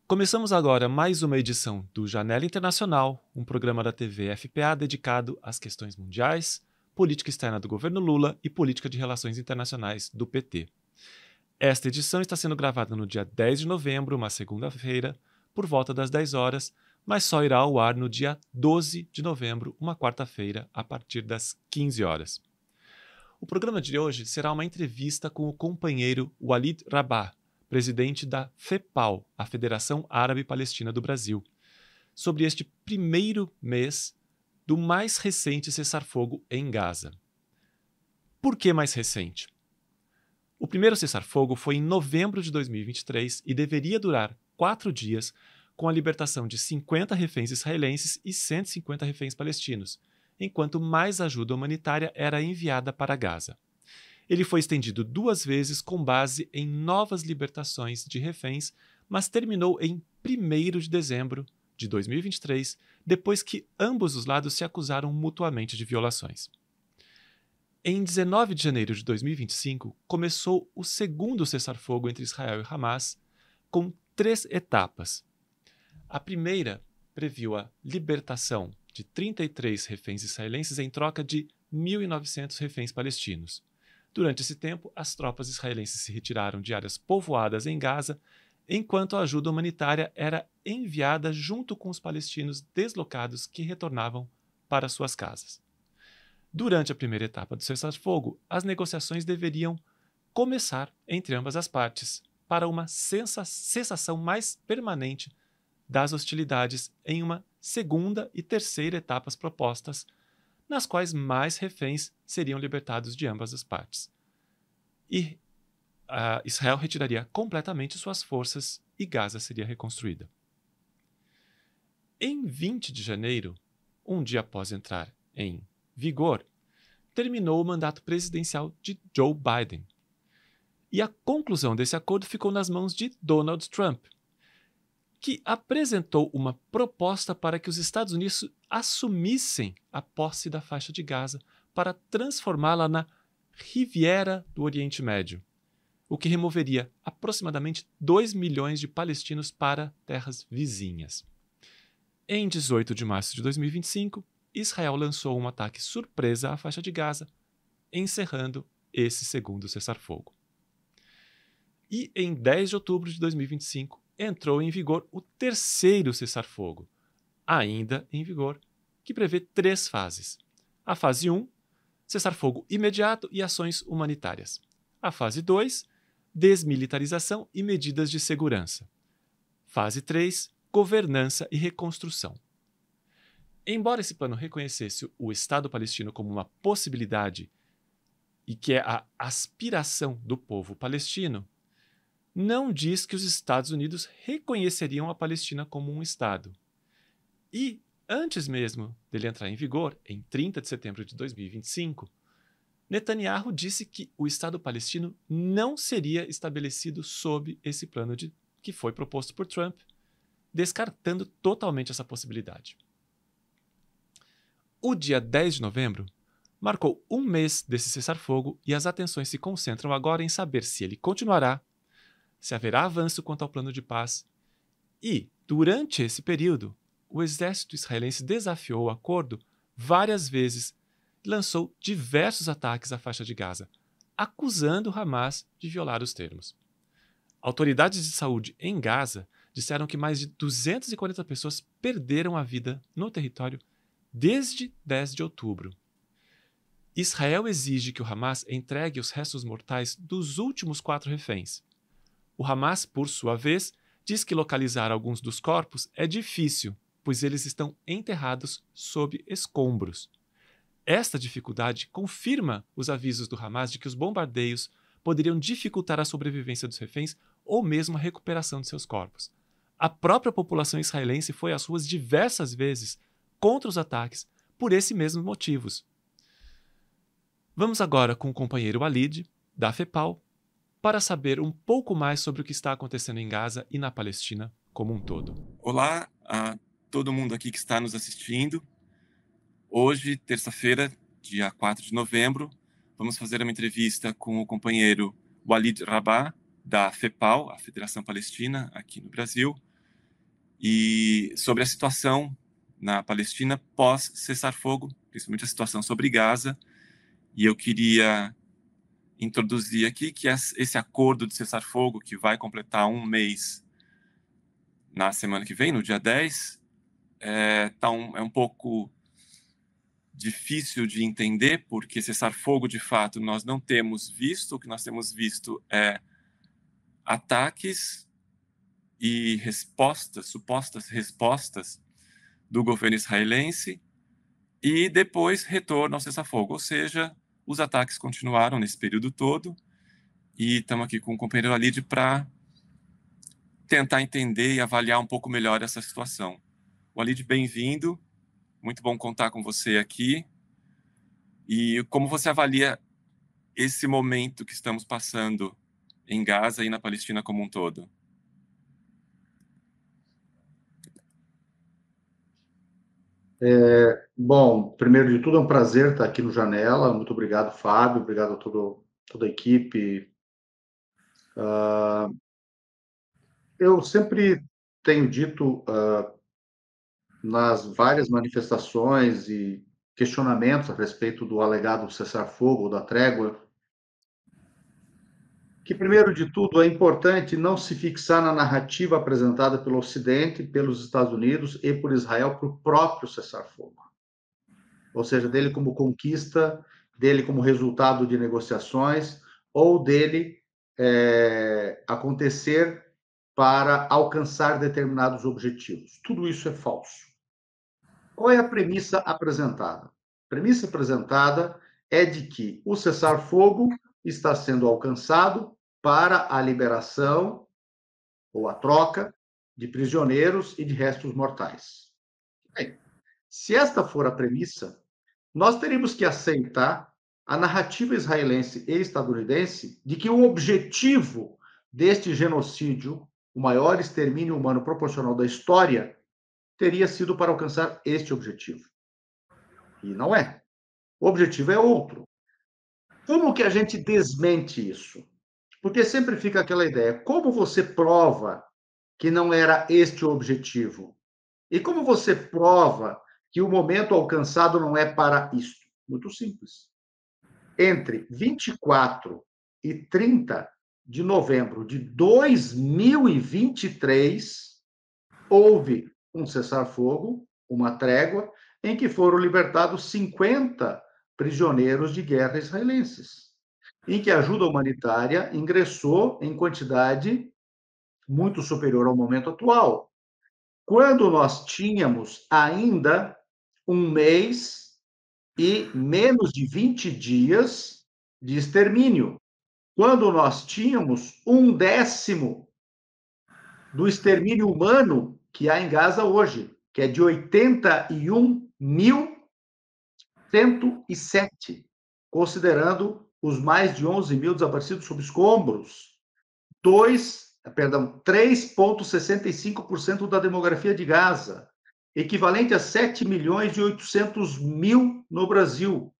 Começamos agora mais uma edição do Janela Internacional, um programa da TV FPA dedicado às questões mundiais, política externa do governo Lula e política de relações internacionais do PT. Esta edição está sendo gravada no dia 10 de novembro, uma segunda-feira, por volta das 10 horas, mas só irá ao ar no dia 12 de novembro, uma quarta-feira, a partir das 15 horas. O programa de hoje será uma entrevista com o companheiro Walid Rabah, presidente da FEPAL, a Federação Árabe Palestina do Brasil, sobre este primeiro mês do mais recente cessar-fogo em Gaza. Por que mais recente? O primeiro cessar-fogo foi em novembro de 2023 e deveria durar 4 dias, com a libertação de 50 reféns israelenses e 150 reféns palestinos, enquanto mais ajuda humanitária era enviada para Gaza. Ele foi estendido 2 vezes com base em novas libertações de reféns, mas terminou em 1º de dezembro de 2023, depois que ambos os lados se acusaram mutuamente de violações. Em 19 de janeiro de 2025, começou o segundo cessar-fogo entre Israel e Hamas, com 3 etapas. A primeira previu a libertação de 33 reféns israelenses em troca de 1.900 reféns palestinos. Durante esse tempo, as tropas israelenses se retiraram de áreas povoadas em Gaza, enquanto a ajuda humanitária era enviada junto com os palestinos deslocados que retornavam para suas casas. Durante a primeira etapa do cessar-fogo, as negociações deveriam começar entre ambas as partes para uma cessação mais permanente das hostilidades em uma segunda e terceira etapas propostas, nas quais mais reféns seriam libertados de ambas as partes. E Israel retiraria completamente suas forças e Gaza seria reconstruída. Em 20 de janeiro, um dia após entrar em vigor, terminou o mandato presidencial de Joe Biden. E a conclusão desse acordo ficou nas mãos de Donald Trump, que apresentou uma proposta para que os Estados Unidos assumissem a posse da faixa de Gaza para transformá-la na Riviera do Oriente Médio, o que removeria aproximadamente 2 milhões de palestinos para terras vizinhas. Em 18 de março de 2025, Israel lançou um ataque surpresa à faixa de Gaza, encerrando esse segundo cessar-fogo. E em 10 de outubro de 2025, entrou em vigor o terceiro cessar-fogo, ainda em vigor, que prevê 3 fases. A fase 1, cessar-fogo imediato e ações humanitárias. A fase 2, desmilitarização e medidas de segurança. Fase 3, governança e reconstrução. Embora esse plano reconhecesse o Estado palestino como uma possibilidade e que é a aspiração do povo palestino, não diz que os Estados Unidos reconheceriam a Palestina como um Estado. E, antes mesmo dele entrar em vigor, em 30 de setembro de 2025, Netanyahu disse que o Estado palestino não seria estabelecido sob esse plano que foi proposto por Trump, descartando totalmente essa possibilidade. O dia 10 de novembro marcou um mês desse cessar-fogo e as atenções se concentram agora em saber se ele continuará, se haverá avanço quanto ao plano de paz. E, durante esse período, o exército israelense desafiou o acordo várias vezes e lançou diversos ataques à faixa de Gaza, acusando Hamas de violar os termos. Autoridades de saúde em Gaza disseram que mais de 240 pessoas perderam a vida no território desde 10 de outubro. Israel exige que o Hamas entregue os restos mortais dos últimos 4 reféns. O Hamas, por sua vez, diz que localizar alguns dos corpos é difícil, pois eles estão enterrados sob escombros. Esta dificuldade confirma os avisos do Hamas de que os bombardeios poderiam dificultar a sobrevivência dos reféns ou mesmo a recuperação de seus corpos. A própria população israelense foi às ruas diversas vezes contra os ataques por esses mesmos motivos. Vamos agora com o companheiro Walid, da FEPAL, para saber um pouco mais sobre o que está acontecendo em Gaza e na Palestina como um todo. Olá a todo mundo aqui que está nos assistindo. Hoje, terça-feira, dia 4 de novembro, vamos fazer uma entrevista com o companheiro Walid Rabah, da FEPAL, a Federação Palestina, aqui no Brasil, e sobre a situação na Palestina pós-cessar-fogo, principalmente a situação sobre Gaza. E eu queria introduzir aqui que esse acordo de cessar-fogo, que vai completar um mês na semana que vem, no dia 10, é um pouco difícil de entender, porque cessar-fogo, de fato, nós não temos visto. O que nós temos visto é ataques e respostas, supostas respostas do governo israelense, e depois retorno ao cessar-fogo. Ou seja, os ataques continuaram nesse período todo, e estamos aqui com o companheiro Walid para tentar entender e avaliar um pouco melhor essa situação. Walid, bem-vindo. Muito bom contar com você aqui. E como você avalia esse momento que estamos passando em Gaza e na Palestina como um todo? Bom, primeiro de tudo, é um prazer estar aqui no Janela. Muito obrigado, Fábio. Obrigado a toda a equipe. Eu sempre tenho dito, nas várias manifestações e questionamentos a respeito do alegado cessar-fogo, da trégua, que, primeiro de tudo, é importante não se fixar na narrativa apresentada pelo Ocidente, pelos Estados Unidos e por Israel para o próprio cessar-fogo. Ou seja, dele como conquista, dele como resultado de negociações, ou dele acontecer para alcançar determinados objetivos. Tudo isso é falso. Qual é a premissa apresentada? A premissa apresentada é de que o cessar-fogo está sendo alcançado para a liberação ou a troca de prisioneiros e de restos mortais. Bem, se esta for a premissa, nós teríamos que aceitar a narrativa israelense e estadunidense de que o objetivo deste genocídio, o maior extermínio humano proporcional da história, teria sido para alcançar este objetivo. E não é. O objetivo é outro. Como que a gente desmente isso? Porque sempre fica aquela ideia, como você prova que não era este o objetivo? E como você prova que o momento alcançado não é para isto? Muito simples. Entre 24 e 30 de novembro de 2023, houve um cessar-fogo, uma trégua, em que foram libertados 50 prisioneiros de guerra israelenses, em que a ajuda humanitária ingressou em quantidade muito superior ao momento atual. Quando nós tínhamos ainda um mês e menos de 20 dias de extermínio, quando nós tínhamos 1/10 do extermínio humano que há em Gaza hoje, que é de 81.107, considerando os mais de 11 mil desaparecidos sob escombros, 3,65% da demografia de Gaza, equivalente a 7.800.000 no Brasil,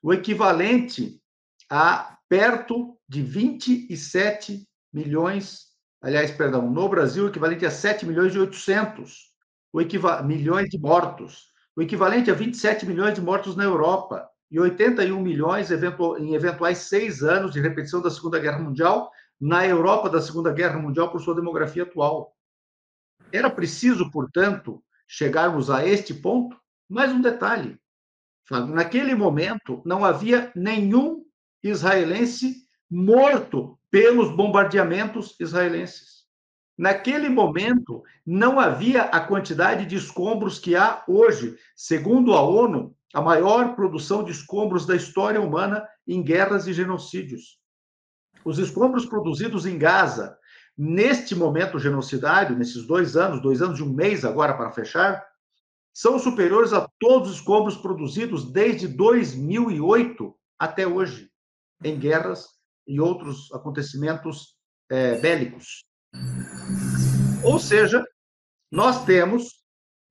o equivalente a perto de 27 milhões, no Brasil, o equivalente a 7.800.000, milhões de mortos, o equivalente a 27 milhões de mortos na Europa, e 81 milhões em eventuais 6 anos de repetição da Segunda Guerra Mundial, na Europa da Segunda Guerra Mundial, por sua demografia atual. Era preciso, portanto, chegarmos a este ponto. Mais um detalhe: naquele momento, não havia nenhum israelense morto pelos bombardeamentos israelenses. Naquele momento, não havia a quantidade de escombros que há hoje. Segundo a ONU, a maior produção de escombros da história humana em guerras e genocídios. Os escombros produzidos em Gaza, neste momento genocidário, nesses 2 anos e um mês agora para fechar, são superiores a todos os escombros produzidos desde 2008 até hoje, em guerras e outros acontecimentos bélicos. Ou seja, nós temos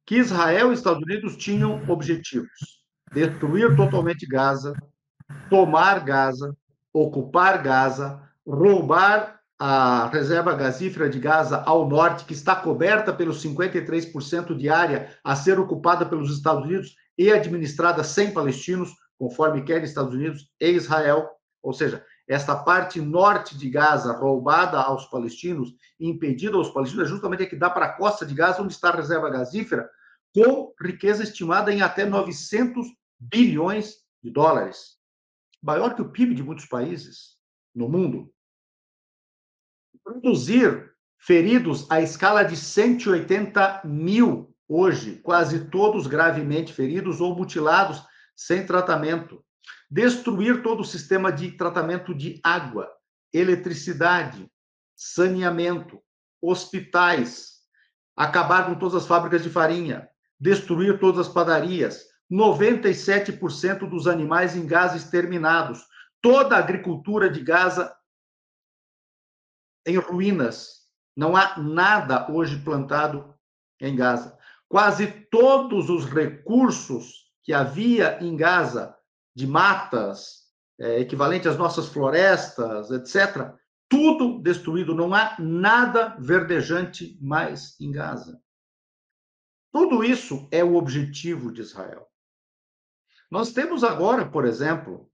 que Israel e Estados Unidos tinham objetivos: destruir totalmente Gaza, tomar Gaza, ocupar Gaza, roubar a reserva gasífera de Gaza ao norte, que está coberta pelos 53% de área a ser ocupada pelos Estados Unidos e administrada sem palestinos, conforme querem Estados Unidos e Israel. Ou seja, esta parte norte de Gaza roubada aos palestinos, impedida aos palestinos, é justamente a que dá para a costa de Gaza, onde está a reserva gasífera, com riqueza estimada em até 900 bilhões de dólares. Maior que o PIB de muitos países no mundo. Produzir feridos à escala de 180 mil hoje, quase todos gravemente feridos ou mutilados sem tratamento. Destruir todo o sistema de tratamento de água, eletricidade, saneamento, hospitais, acabar com todas as fábricas de farinha, destruir todas as padarias, 97% dos animais em Gaza exterminados, toda a agricultura de Gaza em ruínas. Não há nada hoje plantado em Gaza. Quase todos os recursos que havia em Gaza, de matas, equivalente às nossas florestas, etc., tudo destruído. Não há nada verdejante mais em Gaza. Tudo isso é o objetivo de Israel. Nós temos agora, por exemplo,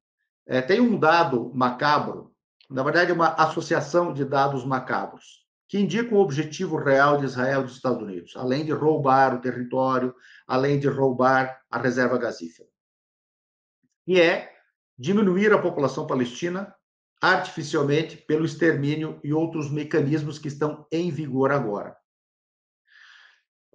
tem um dado macabro, na verdade, é uma associação de dados macabros, que indicam o objetivo real de Israel e dos Estados Unidos, além de roubar o território, além de roubar a reserva gasífera. E é diminuir a população palestina artificialmente pelo extermínio e outros mecanismos que estão em vigor agora.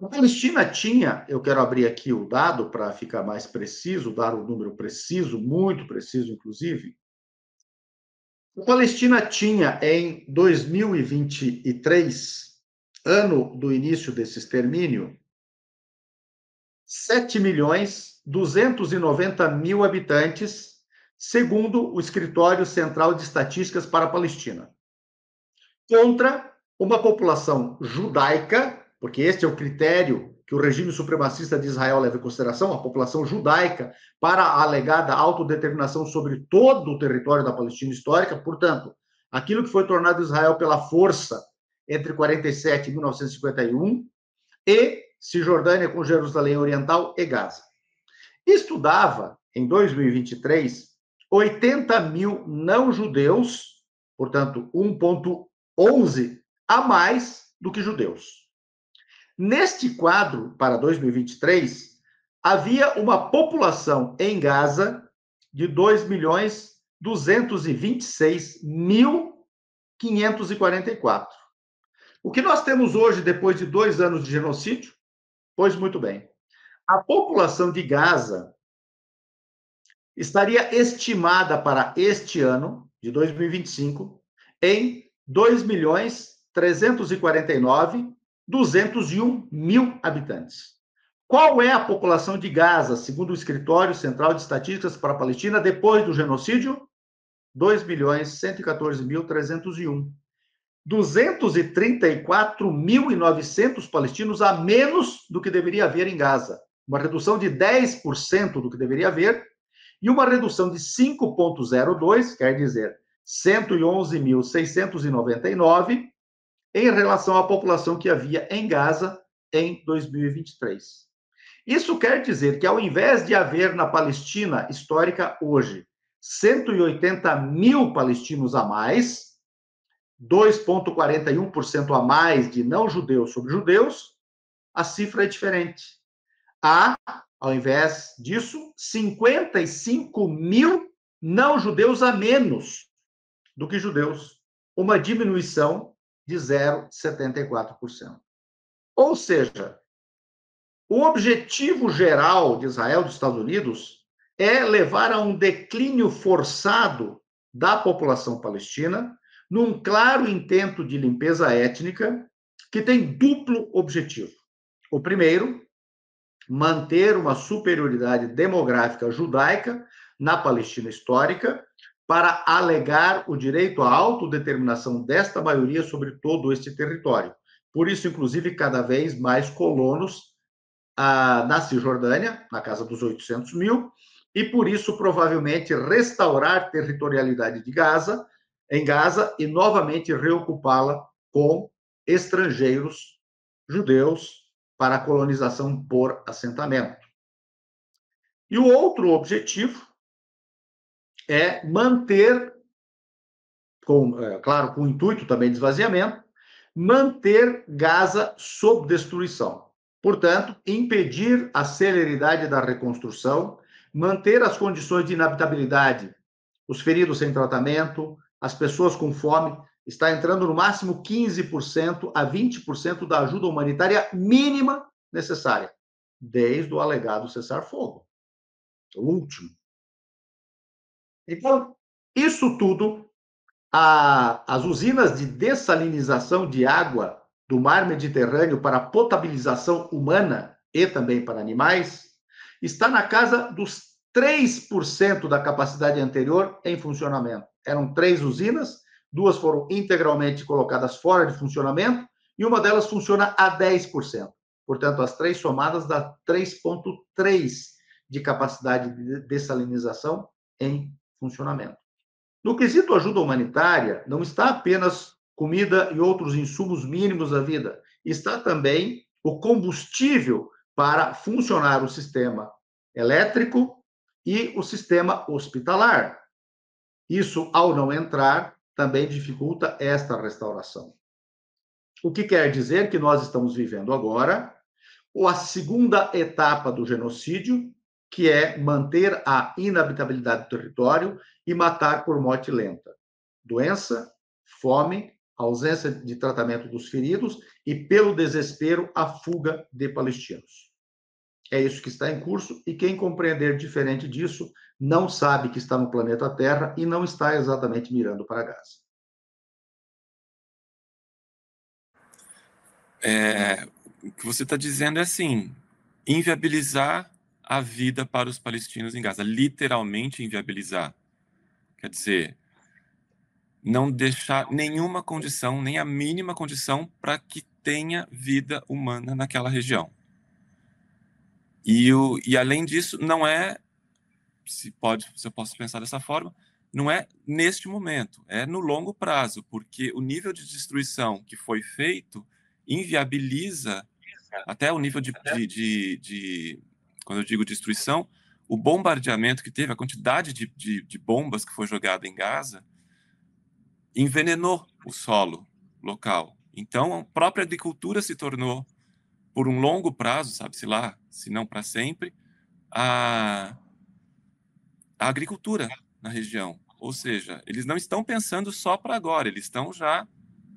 A Palestina tinha, eu quero abrir aqui o dado para ficar mais preciso, dar um número preciso, muito preciso, inclusive. A Palestina tinha, em 2023, ano do início desse extermínio, 7.290.000 habitantes, segundo o Escritório Central de Estatísticas para a Palestina, contra uma população judaica, porque este é o critério que o regime supremacista de Israel leva em consideração, a população judaica, para a alegada autodeterminação sobre todo o território da Palestina histórica. Portanto, aquilo que foi tornado Israel pela força entre 47 e 1951, e Cisjordânia com Jerusalém Oriental e Gaza. Estudava, em 2023, 80 mil não-judeus, portanto, 1,11 a mais do que judeus. Neste quadro, para 2023, havia uma população em Gaza de 2.226.544. O que nós temos hoje, depois de 2 anos de genocídio? Pois muito bem. A população de Gaza estaria estimada para este ano, de 2025, em 2.349.201 habitantes. Qual é a população de Gaza, segundo o Escritório Central de Estatísticas para a Palestina, depois do genocídio? 2.114.301. 234.900 palestinos a menos do que deveria haver em Gaza. Uma redução de 10% do que deveria haver e uma redução de 5,02, quer dizer, 111.699, em relação à população que havia em Gaza em 2023. Isso quer dizer que, ao invés de haver na Palestina histórica hoje 180 mil palestinos a mais, 2,41% a mais de não-judeus sobre judeus, a cifra é diferente. Há, ao invés disso, 55 mil não-judeus a menos do que judeus, uma diminuição de 0,74%. Ou seja, o objetivo geral de Israel e dos Estados Unidos é levar a um declínio forçado da população palestina, num claro intento de limpeza étnica, que tem duplo objetivo. O primeiro, manter uma superioridade demográfica judaica na Palestina histórica, para alegar o direito à autodeterminação desta maioria sobre todo este território. Por isso, inclusive, cada vez mais colonos na Cisjordânia, na casa dos 800 mil, e, por isso, provavelmente restaurar territorialidade de Gaza, em Gaza, e novamente reocupá-la com estrangeiros judeus para a colonização por assentamento. E o outro objetivo é manter, claro, com o intuito também de esvaziamento, manter Gaza sob destruição. Portanto, impedir a celeridade da reconstrução, manter as condições de inabitabilidade, os feridos sem tratamento, as pessoas com fome, está entrando no máximo 15% a 20% da ajuda humanitária mínima necessária, desde o alegado cessar-fogo, o último. Então, isso tudo, as usinas de dessalinização de água do mar Mediterrâneo para potabilização humana e também para animais, está na casa dos 3% da capacidade anterior em funcionamento. Eram 3 usinas, 2 foram integralmente colocadas fora de funcionamento e uma delas funciona a 10%. Portanto, as 3 somadas dá 3,3% de capacidade de dessalinização em funcionamento. No quesito ajuda humanitária, não está apenas comida e outros insumos mínimos da vida, está também o combustível para funcionar o sistema elétrico e o sistema hospitalar. Isso, ao não entrar, também dificulta esta restauração. O que quer dizer que nós estamos vivendo agora a segunda etapa do genocídio, que é manter a inabitabilidade do território e matar por morte lenta. Doença, fome, ausência de tratamento dos feridos e, pelo desespero, a fuga de palestinos. É isso que está em curso, e quem compreender diferente disso não sabe que está no planeta Terra e não está exatamente mirando para Gaza. O que você está dizendo é assim, inviabilizar a vida para os palestinos em Gaza, literalmente inviabilizar. Quer dizer, não deixar nenhuma condição, nem a mínima condição para que tenha vida humana naquela região. E além disso, não é, se eu posso pensar dessa forma, não é neste momento, é no longo prazo, porque o nível de destruição que foi feito inviabiliza até o nível quando eu digo destruição, o bombardeamento que teve, a quantidade de bombas que foi jogada em Gaza, envenenou o solo local. Então, a própria agricultura se tornou, por um longo prazo, sabe-se lá, se não para sempre, a agricultura na região. Ou seja, eles não estão pensando só para agora, eles estão já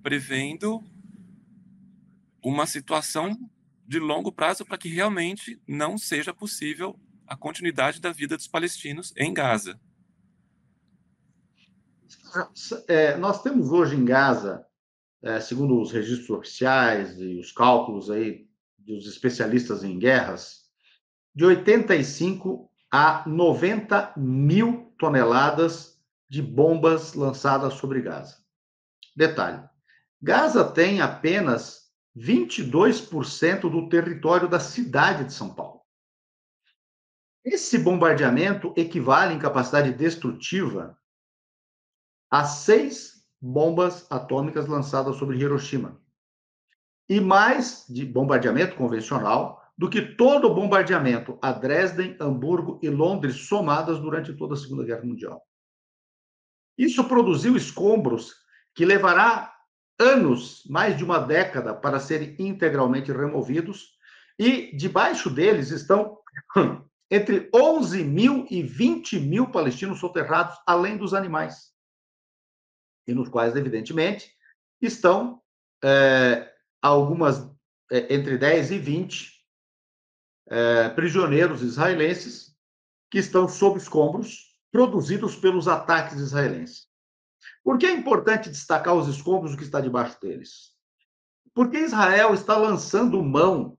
prevendo uma situação de longo prazo para que realmente não seja possível a continuidade da vida dos palestinos em Gaza. Nós temos hoje em Gaza, segundo os registros oficiais e os cálculos aí dos especialistas em guerras, de 85 a 90 mil toneladas de bombas lançadas sobre Gaza. Detalhe, Gaza tem apenas 22% do território da cidade de São Paulo. Esse bombardeamento equivale em capacidade destrutiva a 6 bombas atômicas lançadas sobre Hiroshima. E mais de bombardeamento convencional do que todo o bombardeamento a Dresden, Hamburgo e Londres somadas durante toda a Segunda Guerra Mundial. Isso produziu escombros que levará anos, mais de uma década, para serem integralmente removidos, e debaixo deles estão entre 11 mil e 20 mil palestinos soterrados, além dos animais, e nos quais, evidentemente, estão algumas entre 10 e 20 prisioneiros israelenses que estão sob escombros produzidos pelos ataques israelenses. Por que é importante destacar os escombros que está debaixo deles? Porque Israel está lançando mão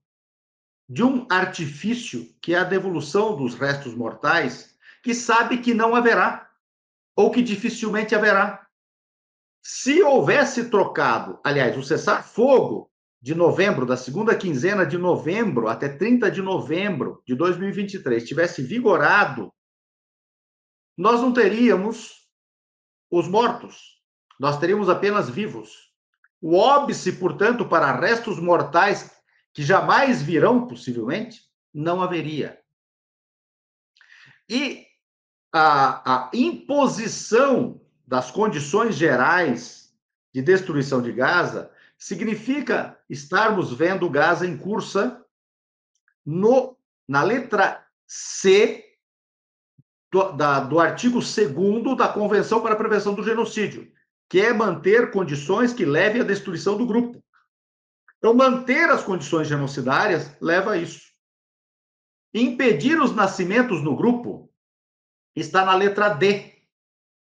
de um artifício que é a devolução dos restos mortais, que sabe que não haverá, ou que dificilmente haverá. Se houvesse trocado, aliás, o cessar-fogo de novembro, da segunda quinzena de novembro até 30 de novembro de 2023, tivesse vigorado nós não teríamos os mortos, nós teríamos apenas vivos. O óbice, portanto, para restos mortais que jamais virão, possivelmente, não haveria. E a imposição das condições gerais de destruição de Gaza significa estarmos vendo Gaza em cursa na letra C do artigo 2º da Convenção para a Prevenção do Genocídio, que é manter condições que levem à destruição do grupo. Então, manter as condições genocidárias leva a isso. Impedir os nascimentos no grupo está na letra D,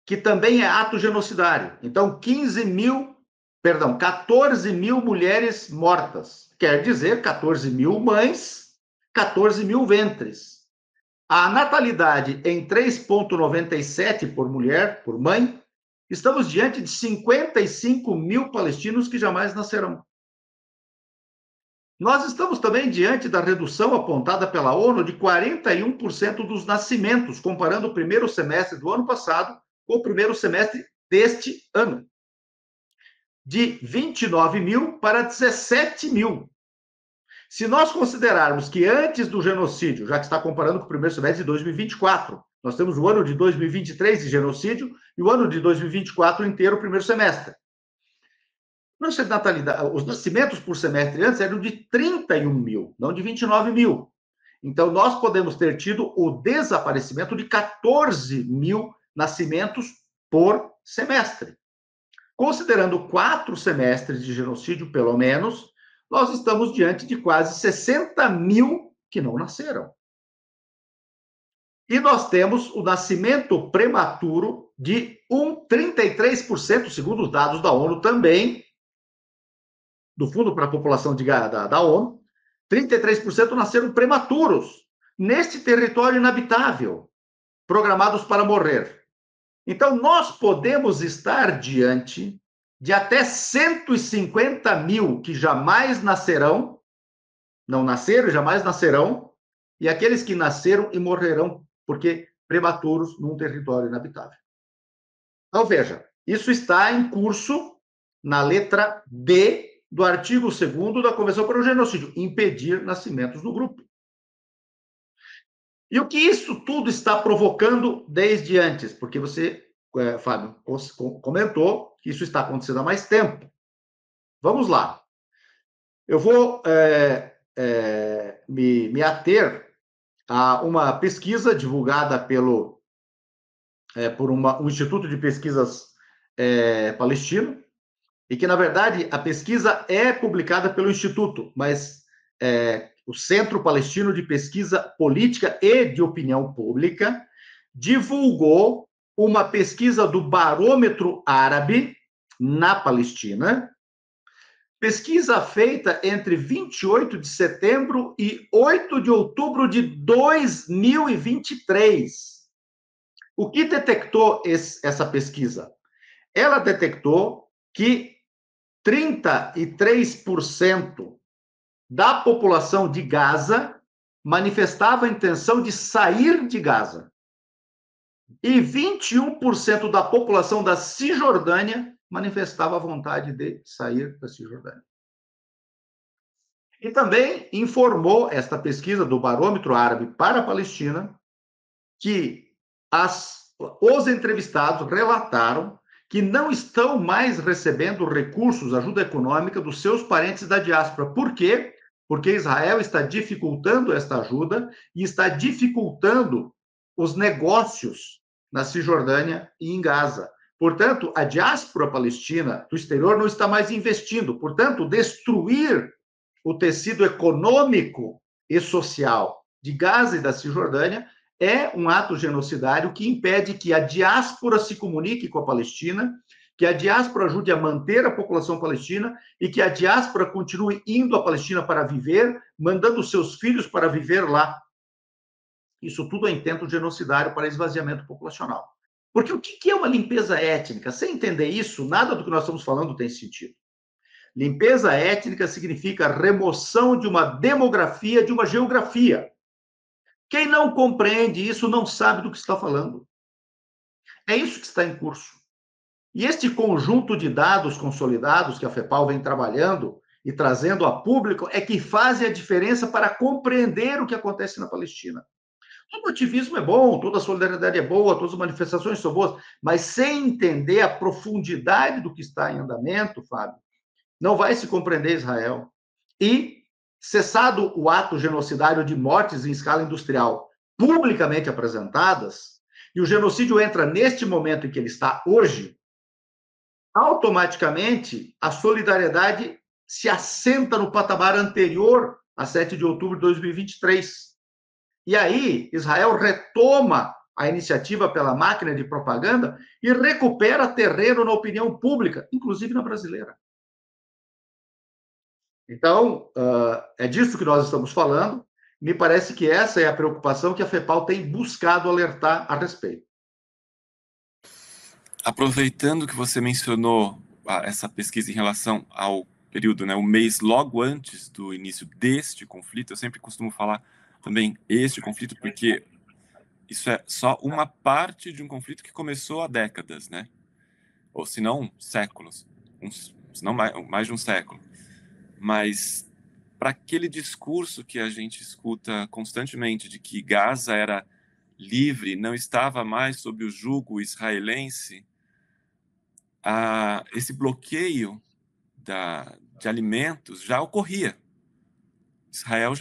que também é ato genocidário. Então, 14 mil mulheres mortas. Quer dizer, 14 mil mães, 14 mil ventres. A natalidade em 3,97 por mulher, por mãe, estamos diante de 55 mil palestinos que jamais nascerão. Nós estamos também diante da redução apontada pela ONU de 41% dos nascimentos, comparando o primeiro semestre do ano passado com o primeiro semestre deste ano. De 29 mil para 17 mil. Se nós considerarmos que antes do genocídio, já que está comparando com o primeiro semestre de 2024, nós temos o ano de 2023 de genocídio e o ano de 2024 inteiro, o primeiro semestre. Os nascimentos por semestre antes eram de 31 mil, não de 29 mil. Então, nós podemos ter tido o desaparecimento de 14 mil nascimentos por semestre. Considerando 4 semestres de genocídio, pelo menos, nós estamos diante de quase 60 mil que não nasceram. E nós temos o nascimento prematuro de 33%, segundo os dados da ONU também, do Fundo para a População da ONU, 33% nasceram prematuros, neste território inabitável, programados para morrer. Então, nós podemos estar diante de até 150 mil que jamais nascerão, não nasceram, jamais nascerão, e aqueles que nasceram e morrerão, porque prematuros num território inabitável. Então, veja, isso está em curso na letra D do artigo 2º da Convenção para o Genocídio, impedir nascimentos no grupo. E o que isso tudo está provocando desde antes? Porque você, Fábio, comentou que isso está acontecendo há mais tempo. Vamos lá. Eu vou me ater a uma pesquisa divulgada por um Instituto de Pesquisas palestino, e que, na verdade, a pesquisa é publicada pelo Instituto, mas o Centro Palestino de Pesquisa Política e de Opinião Pública divulgou uma pesquisa do Barômetro Árabe na Palestina, pesquisa feita entre 28 de setembro e 8 de outubro de 2023. O que detectou essa pesquisa? Ela detectou que 33% da população de Gaza manifestava a intenção de sair de Gaza. E 21% da população da Cisjordânia manifestava a vontade de sair da Cisjordânia. E também informou esta pesquisa do Barômetro Árabe para a Palestina que os entrevistados relataram que não estão mais recebendo recursos, ajuda econômica dos seus parentes da diáspora. Por quê? Porque Israel está dificultando esta ajuda e está dificultando os negócios na Cisjordânia e em Gaza. Portanto, a diáspora palestina do exterior não está mais investindo. Portanto, destruir o tecido econômico e social de Gaza e da Cisjordânia é um ato genocidário que impede que a diáspora se comunique com a Palestina, que a diáspora ajude a manter a população palestina e que a diáspora continue indo à Palestina para viver, mandando seus filhos para viver lá. Isso tudo é intento genocidário para esvaziamento populacional. Porque o que é uma limpeza étnica? Sem entender isso, nada do que nós estamos falando tem sentido. Limpeza étnica significa remoção de uma demografia, de uma geografia. Quem não compreende isso não sabe do que está falando. É isso que está em curso. E este conjunto de dados consolidados que a FEPAL vem trabalhando e trazendo a público é que fazem a diferença para compreender o que acontece na Palestina. Todo ativismo é bom, toda solidariedade é boa, todas as manifestações são boas, mas sem entender a profundidade do que está em andamento, Fábio, não vai se compreender Israel. E, cessado o ato genocidário de mortes em escala industrial publicamente apresentadas, e o genocídio entra neste momento em que ele está hoje, automaticamente a solidariedade se assenta no patamar anterior a 7 de outubro de 2023. E aí, Israel retoma a iniciativa pela máquina de propaganda e recupera terreno na opinião pública, inclusive na brasileira. Então, é disso que nós estamos falando. Me parece que essa é a preocupação que a FEPAL tem buscado alertar a respeito. Aproveitando que você mencionou essa pesquisa em relação ao período, né, o mês logo antes do início deste conflito, eu sempre costumo falar também este conflito, porque isso é só uma parte de um conflito que começou há décadas, né? Ou se não, séculos, se não mais de um século. Mas para aquele discurso que a gente escuta constantemente de que Gaza era livre, não estava mais sob o jugo israelense, esse bloqueio de alimentos já ocorria. Israel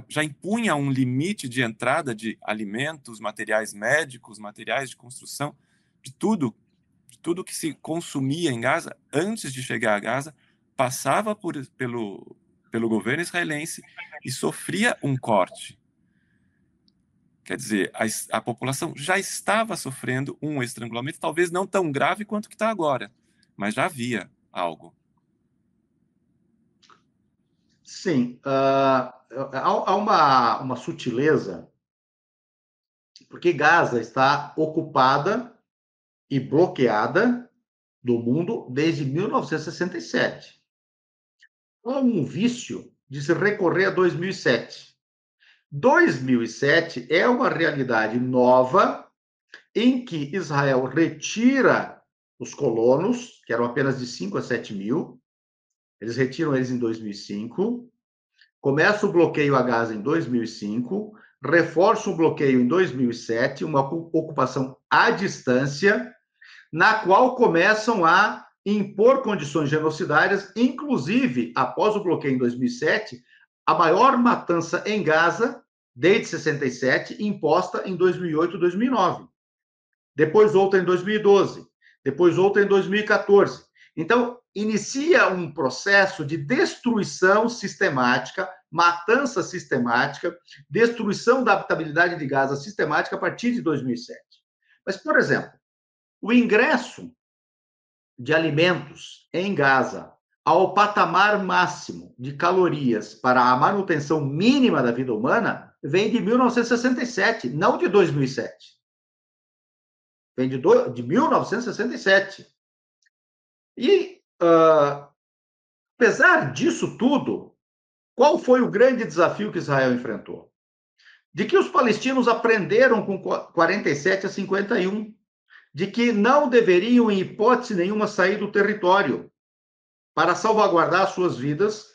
já impunha um limite de entrada de alimentos, materiais médicos, materiais de construção, de tudo que se consumia em Gaza, antes de chegar a Gaza, passava pelo governo israelense e sofria um corte. Quer dizer, a população já estava sofrendo um estrangulamento, talvez não tão grave quanto que está agora, mas já havia algo. Sim, há uma sutileza, porque Gaza está ocupada e bloqueada do mundo desde 1967. Há um vício de se recorrer a 2007. 2007 é uma realidade nova em que Israel retira os colonos, que eram apenas de 5 a 7 mil, eles retiram eles em 2005, começa o bloqueio a Gaza em 2005, reforça o bloqueio em 2007, uma ocupação à distância, na qual começam a impor condições genocidárias, inclusive, após o bloqueio em 2007, a maior matança em Gaza, desde 67, imposta em 2008 e 2009. Depois outra em 2012, depois outra em 2014. Então, inicia um processo de destruição sistemática, matança sistemática, destruição da habitabilidade de Gaza sistemática a partir de 2007. Mas, por exemplo, o ingresso de alimentos em Gaza ao patamar máximo de calorias para a manutenção mínima da vida humana vem de 1967, não de 2007. Vem de 1967. E, apesar disso tudo, qual foi o grande desafio que Israel enfrentou? De que os palestinos aprenderam com 47 a 51, de que não deveriam, em hipótese nenhuma, sair do território para salvaguardar suas vidas,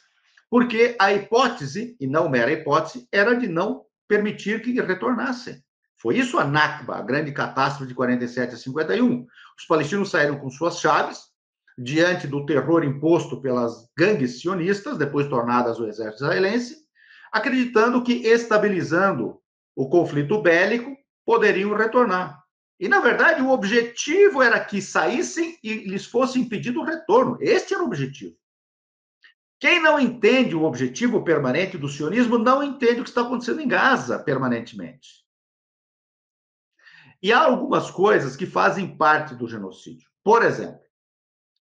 porque a hipótese, e não mera hipótese, era de não permitir que retornassem. Foi isso a Nakba, a grande catástrofe de 47 a 51. Os palestinos saíram com suas chaves, diante do terror imposto pelas gangues sionistas, depois tornadas o exército israelense, acreditando que, estabilizando o conflito bélico, poderiam retornar. E, na verdade, o objetivo era que saíssem e lhes fosse impedido o retorno. Este era o objetivo. Quem não entende o objetivo permanente do sionismo não entende o que está acontecendo em Gaza permanentemente. E há algumas coisas que fazem parte do genocídio. Por exemplo,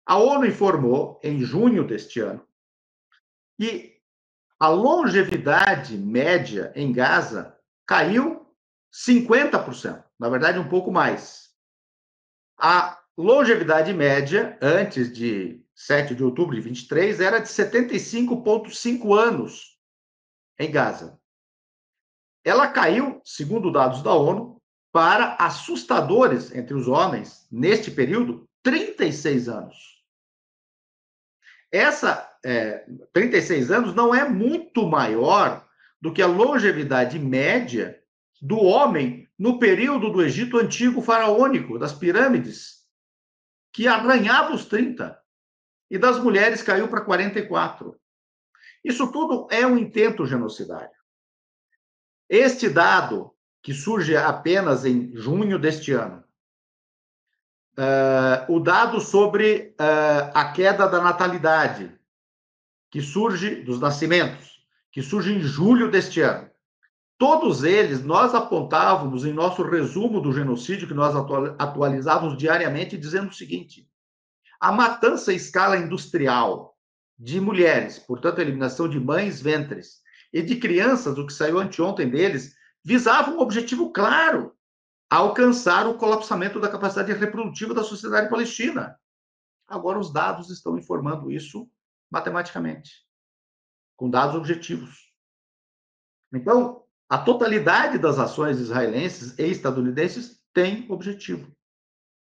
a ONU informou, em junho deste ano, que a longevidade média em Gaza caiu 50%, na verdade, um pouco mais. A longevidade média, antes de 7 de outubro de 23, era de 75,5 anos em Gaza. Ela caiu, segundo dados da ONU, para assustadores entre os homens, neste período, 36 anos. 36 anos não é muito maior do que a longevidade média do homem no período do Egito Antigo Faraônico, das pirâmides, que arranhava os 30, e das mulheres caiu para 44. Isso tudo é um intento genocidário. Este dado, que surge apenas em junho deste ano, o dado sobre a queda da natalidade, que surge dos nascimentos, que surge em julho deste ano. Todos eles nós apontávamos em nosso resumo do genocídio, que nós atualizávamos diariamente, dizendo o seguinte: a matança em escala industrial de mulheres, portanto, a eliminação de mães ventres, e de crianças, o que saiu anteontem deles, visava um objetivo claro: alcançar o colapsamento da capacidade reprodutiva da sociedade palestina. Agora, os dados estão informando isso matematicamente, com dados objetivos. Então, a totalidade das ações israelenses e estadunidenses tem objetivo,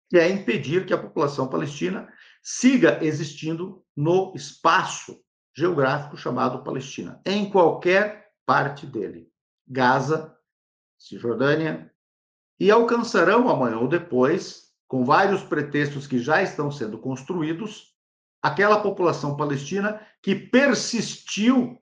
que é impedir que a população palestina siga existindo no espaço geográfico chamado Palestina, em qualquer parte dele. Gaza, Cisjordânia, e alcançarão amanhã ou depois, com vários pretextos que já estão sendo construídos, aquela população palestina que persistiu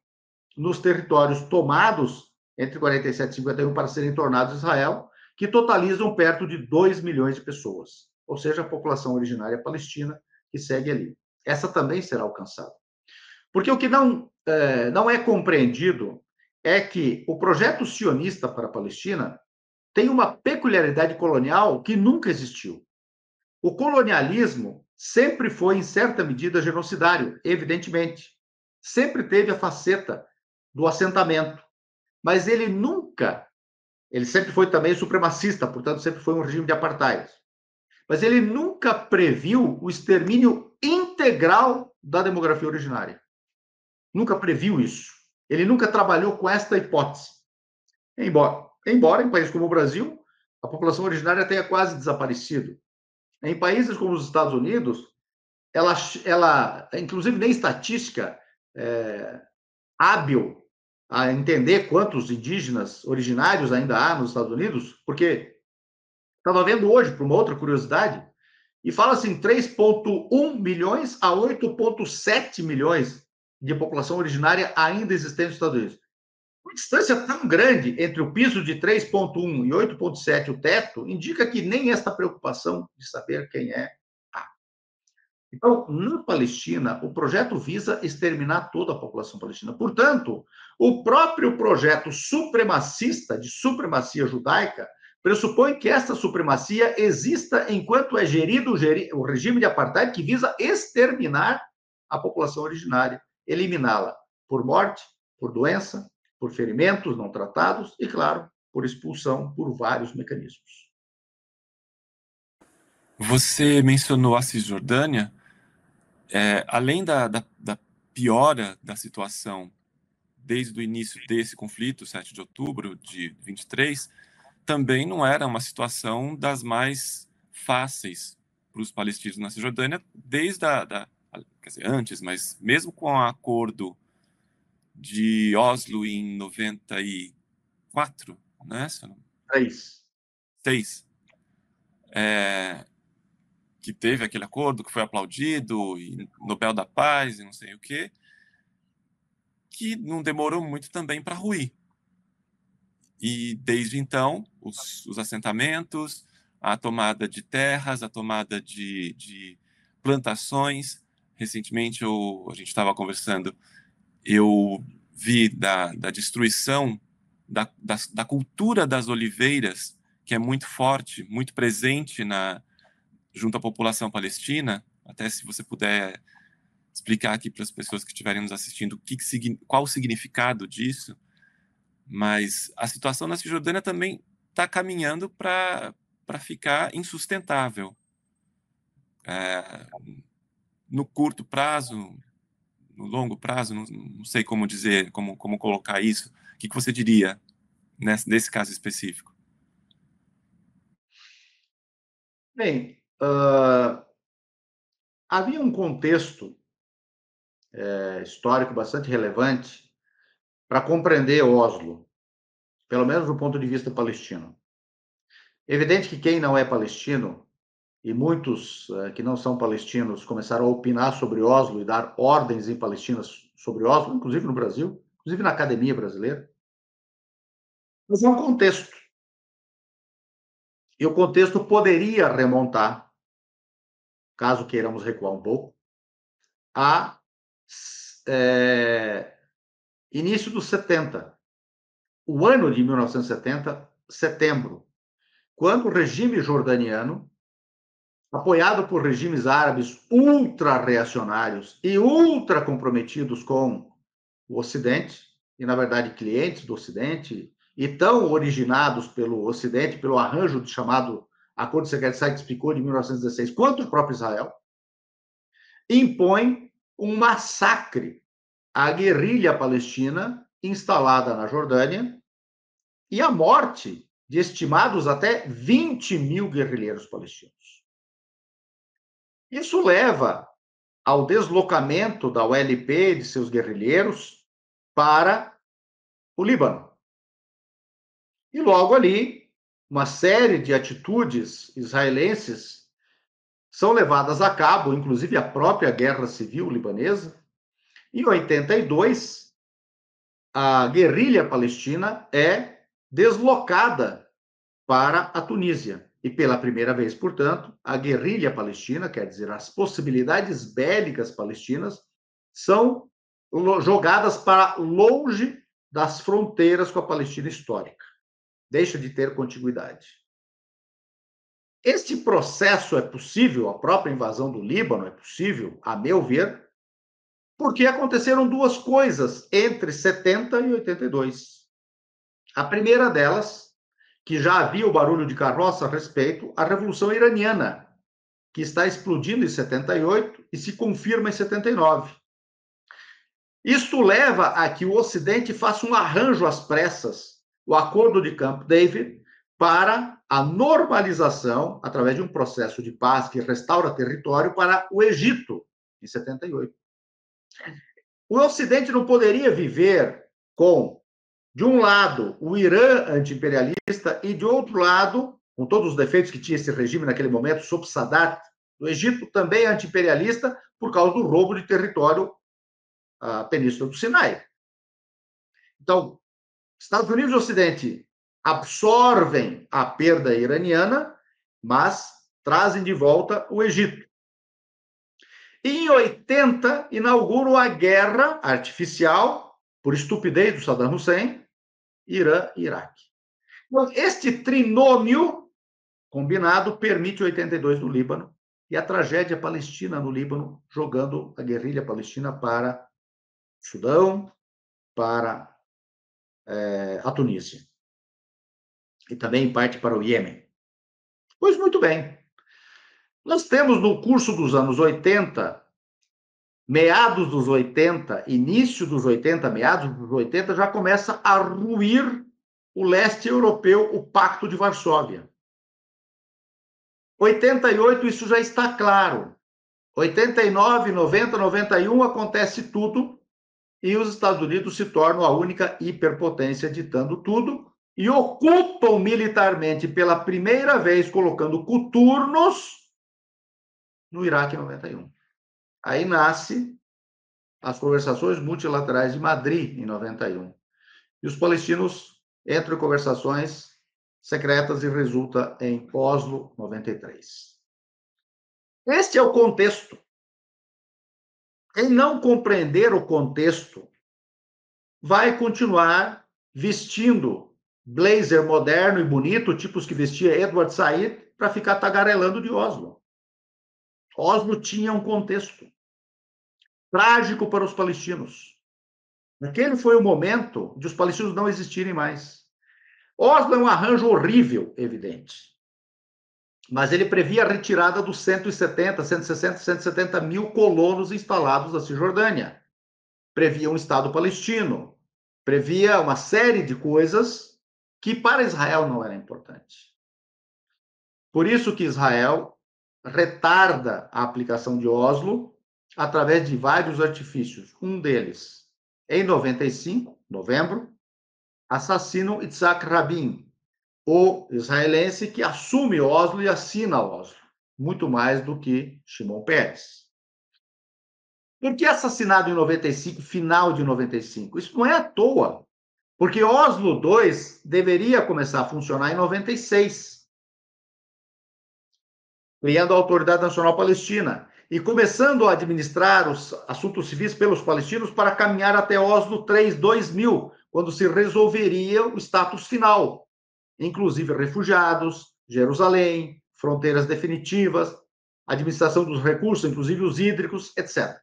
nos territórios tomados entre 47 e 51 para serem tornados Israel, que totalizam perto de 2 milhões de pessoas, ou seja, a população originária palestina que segue ali. Essa também será alcançada. Porque o que não é compreendido é que o projeto sionista para a Palestina tem uma peculiaridade colonial que nunca existiu. O colonialismo sempre foi, em certa medida, genocidário, evidentemente. Sempre teve a faceta do assentamento. Mas ele sempre foi também supremacista, portanto, sempre foi um regime de apartheid. Mas ele nunca previu o extermínio integral da demografia originária. Nunca previu isso. Ele nunca trabalhou com esta hipótese. Embora em países como o Brasil, a população originária tenha quase desaparecido. Em países como os Estados Unidos, ela inclusive nem estatística hábil a entender quantos indígenas originários ainda há nos Estados Unidos, porque estava vendo hoje, por uma outra curiosidade, e fala assim, 3,1 milhões a 8,7 milhões de população originária ainda existente nos Estados Unidos. Uma distância tão grande entre o piso de 3,1 e 8,7, o teto, indica que nem esta preocupação de saber quem é há. Então, na Palestina, o projeto visa exterminar toda a população palestina. Portanto, o próprio projeto supremacista, de supremacia judaica, pressupõe que esta supremacia exista enquanto é gerido o regime de apartheid que visa exterminar a população originária, eliminá-la por morte, por doença, por ferimentos não tratados e, claro, por expulsão por vários mecanismos. Você mencionou a Cisjordânia. Além da piora da situação desde o início desse conflito, 7 de outubro de 23, também não era uma situação das mais fáceis para os palestinos na Cisjordânia, desde quer dizer, antes, mas mesmo com o acordo de Oslo em 94, né? 6. Que teve aquele acordo que foi aplaudido, e Nobel da Paz e não sei o quê, que não demorou muito também para ruir. E desde então, os assentamentos, a tomada de terras, a tomada de plantações. Recentemente, a gente estava conversando, eu vi da destruição da cultura das oliveiras, que é muito forte, muito presente junto à população palestina. Até se você puder explicar aqui para as pessoas que estiverem nos assistindo qual o significado disso. Mas a situação na Cisjordânia também está caminhando para ficar insustentável. No curto prazo, no longo prazo, não sei como dizer, como colocar isso. O que você diria nesse caso específico? Bem, havia um contexto histórico bastante relevante para compreender Oslo, pelo menos do ponto de vista palestino. Evidente que quem não é palestino, e muitos que não são palestinos começaram a opinar sobre Oslo e dar ordens em Palestina sobre Oslo, inclusive no Brasil, inclusive na academia brasileira. Mas é um contexto. E o contexto poderia remontar, caso queiramos recuar um pouco, a início dos 70. O ano de 1970, setembro, quando o regime jordaniano, apoiado por regimes árabes ultra-reacionários e ultra comprometidos com o Ocidente, e, na verdade, clientes do Ocidente, e tão originados pelo Ocidente, pelo arranjo chamado Acordo Secreto de Sykes-Picot de 1916, quanto o próprio Israel, impõe um massacre à guerrilha palestina instalada na Jordânia e a morte de estimados até 20 mil guerrilheiros palestinos. Isso leva ao deslocamento da OLP e de seus guerrilheiros para o Líbano. E logo ali, uma série de atitudes israelenses são levadas a cabo, inclusive a própria guerra civil libanesa. Em 82, a guerrilha palestina é deslocada para a Tunísia. E pela primeira vez, portanto, a guerrilha palestina, quer dizer, as possibilidades bélicas palestinas, são jogadas para longe das fronteiras com a Palestina histórica. Deixa de ter contiguidade. Este processo é possível, a própria invasão do Líbano é possível, a meu ver, porque aconteceram duas coisas entre 70 e 82. A primeira delas, que já havia o barulho de carroça a respeito, a Revolução Iraniana, que está explodindo em 78 e se confirma em 79. Isto leva a que o Ocidente faça um arranjo às pressas, o Acordo de Camp David, para a normalização, através de um processo de paz que restaura território, para o Egito, em 78. O Ocidente não poderia viver com, de um lado, o Irã anti-imperialista e, de outro lado, com todos os defeitos que tinha esse regime naquele momento, sob Sadat, o Egito também anti-imperialista por causa do roubo de território à Península do Sinai. Então, Estados Unidos e Ocidente absorvem a perda iraniana, mas trazem de volta o Egito. E em 80, inauguram a guerra artificial, por estupidez do Saddam Hussein, Irã e Iraque. Então, este trinômio combinado permite 82 no Líbano e a tragédia palestina no Líbano, jogando a guerrilha palestina para o Sudão, para a Tunísia. E também, em parte, para o Iêmen. Pois muito bem. Nós temos no curso dos anos 80, meados dos 80, início dos 80, meados dos 80, já começa a ruir o leste europeu, o Pacto de Varsóvia. 88, isso já está claro. 89, 90, 91, acontece tudo e os Estados Unidos se tornam a única hiperpotência ditando tudo e ocupam militarmente pela primeira vez, colocando coturnos no Iraque em 91. Aí nasce as conversações multilaterais de Madrid em 91. E os palestinos entram em conversações secretas e resulta em Oslo 93. Este é o contexto. Quem não compreender o contexto vai continuar vestindo blazer moderno e bonito, tipo os que vestia Edward Said, para ficar tagarelando de Oslo. Oslo tinha um contexto trágico para os palestinos. Aquele foi o momento de os palestinos não existirem mais. Oslo é um arranjo horrível, evidente. Mas ele previa a retirada dos 170, 160, 170 mil colonos instalados na Cisjordânia. Previa um Estado palestino. Previa uma série de coisas que para Israel não era importante. Por isso que Israel retarda a aplicação de Oslo através de vários artifícios. Um deles, em 95, novembro, assassinam Yitzhak Rabin, o israelense que assume Oslo e assina Oslo, muito mais do que Shimon Peres. Por que assassinado em 95, final de 95? Isso não é à toa, porque Oslo II deveria começar a funcionar em 96, criando a Autoridade Nacional Palestina e começando a administrar os assuntos civis pelos palestinos para caminhar até Oslo III, 2000, quando se resolveria o status final, inclusive refugiados, Jerusalém, fronteiras definitivas, administração dos recursos, inclusive os hídricos, etc.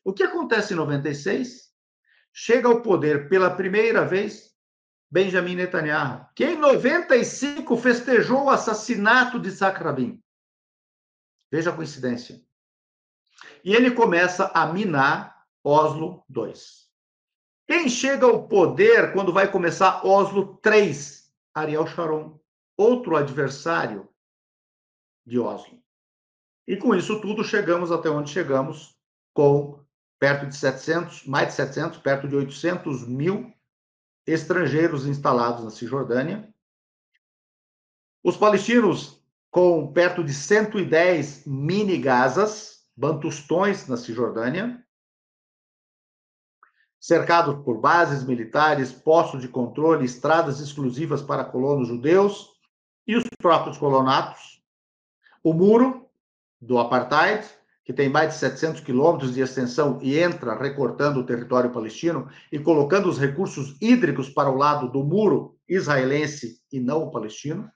O que acontece em 96? Chega ao poder pela primeira vez Benjamin Netanyahu, que em 95 festejou o assassinato de Yitzhak Rabin. Veja a coincidência. E ele começa a minar Oslo II. Quem chega ao poder quando vai começar Oslo III? Ariel Sharon, outro adversário de Oslo. E com isso tudo chegamos até onde chegamos, com perto de 700, mais de 700, perto de 800 mil estrangeiros instalados na Cisjordânia. Os palestinos com perto de 110 mini-Gazas, bantustões na Cisjordânia, cercados por bases militares, postos de controle, estradas exclusivas para colonos judeus e os próprios colonatos. O muro do apartheid, que tem mais de 700 quilômetros de extensão e entra recortando o território palestino e colocando os recursos hídricos para o lado do muro israelense e não o palestino.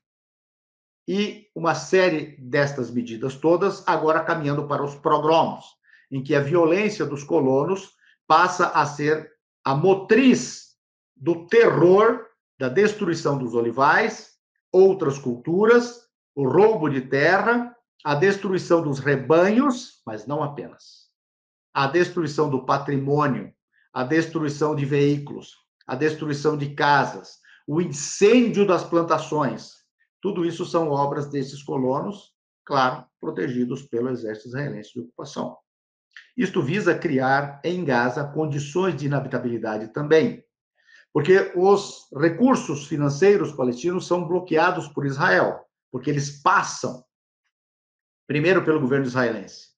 E uma série destas medidas todas agora caminhando para os pogromos, em que a violência dos colonos passa a ser a motriz do terror, da destruição dos olivais, outras culturas, o roubo de terra, a destruição dos rebanhos, mas não apenas, a destruição do patrimônio, a destruição de veículos, a destruição de casas, o incêndio das plantações. Tudo isso são obras desses colonos, claro, protegidos pelo exército israelense de ocupação. Isto visa criar em Gaza condições de inabitabilidade também, porque os recursos financeiros palestinos são bloqueados por Israel, porque eles passam primeiro pelo governo israelense.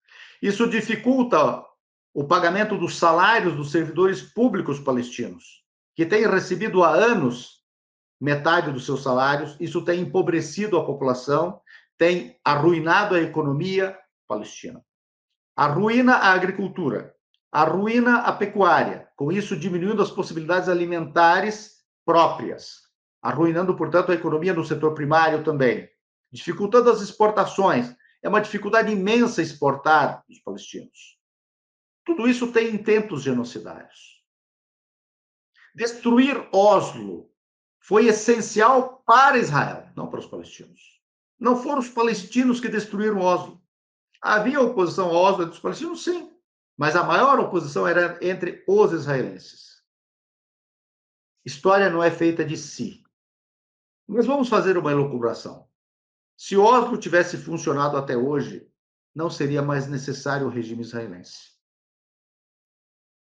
Isso dificulta o pagamento dos salários dos servidores públicos palestinos, que têm recebido há anos metade dos seus salários. Isso tem empobrecido a população, tem arruinado a economia palestina. Arruína a agricultura, arruína a pecuária, com isso diminuindo as possibilidades alimentares próprias, arruinando, portanto, a economia no setor primário também, dificultando as exportações. É uma dificuldade imensa exportar os palestinos. Tudo isso tem intentos genocidários. Destruir Oslo foi essencial para Israel, não para os palestinos. Não foram os palestinos que destruíram Oslo. Havia oposição a Oslo dos palestinos? Sim, mas a maior oposição era entre os israelenses. História não é feita de si. Mas vamos fazer uma elucubração. Se Oslo tivesse funcionado até hoje, não seria mais necessário o regime israelense.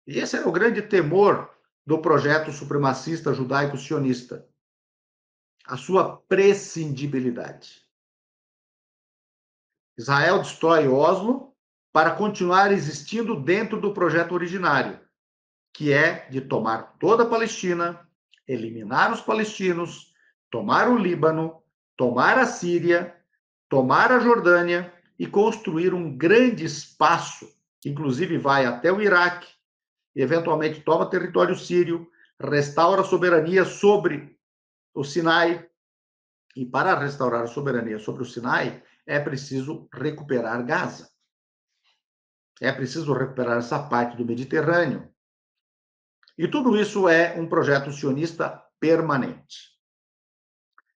E esse era o grande temor do projeto supremacista judaico-sionista, a sua prescindibilidade. Israel destrói Oslo para continuar existindo dentro do projeto originário, que é de tomar toda a Palestina, eliminar os palestinos, tomar o Líbano, tomar a Síria, tomar a Jordânia e construir um grande espaço, que inclusive vai até o Iraque, e eventualmente toma território sírio, restaura a soberania sobre o Sinai. E para restaurar a soberania sobre o Sinai, é preciso recuperar Gaza. É preciso recuperar essa parte do Mediterrâneo. E tudo isso é um projeto sionista permanente.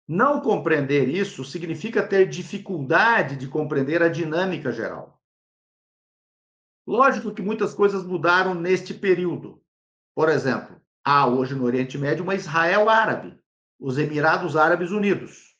Não compreender isso significa ter dificuldade de compreender a dinâmica geral. Lógico que muitas coisas mudaram neste período. Por exemplo, há hoje no Oriente Médio uma Israel árabe, os Emirados Árabes Unidos.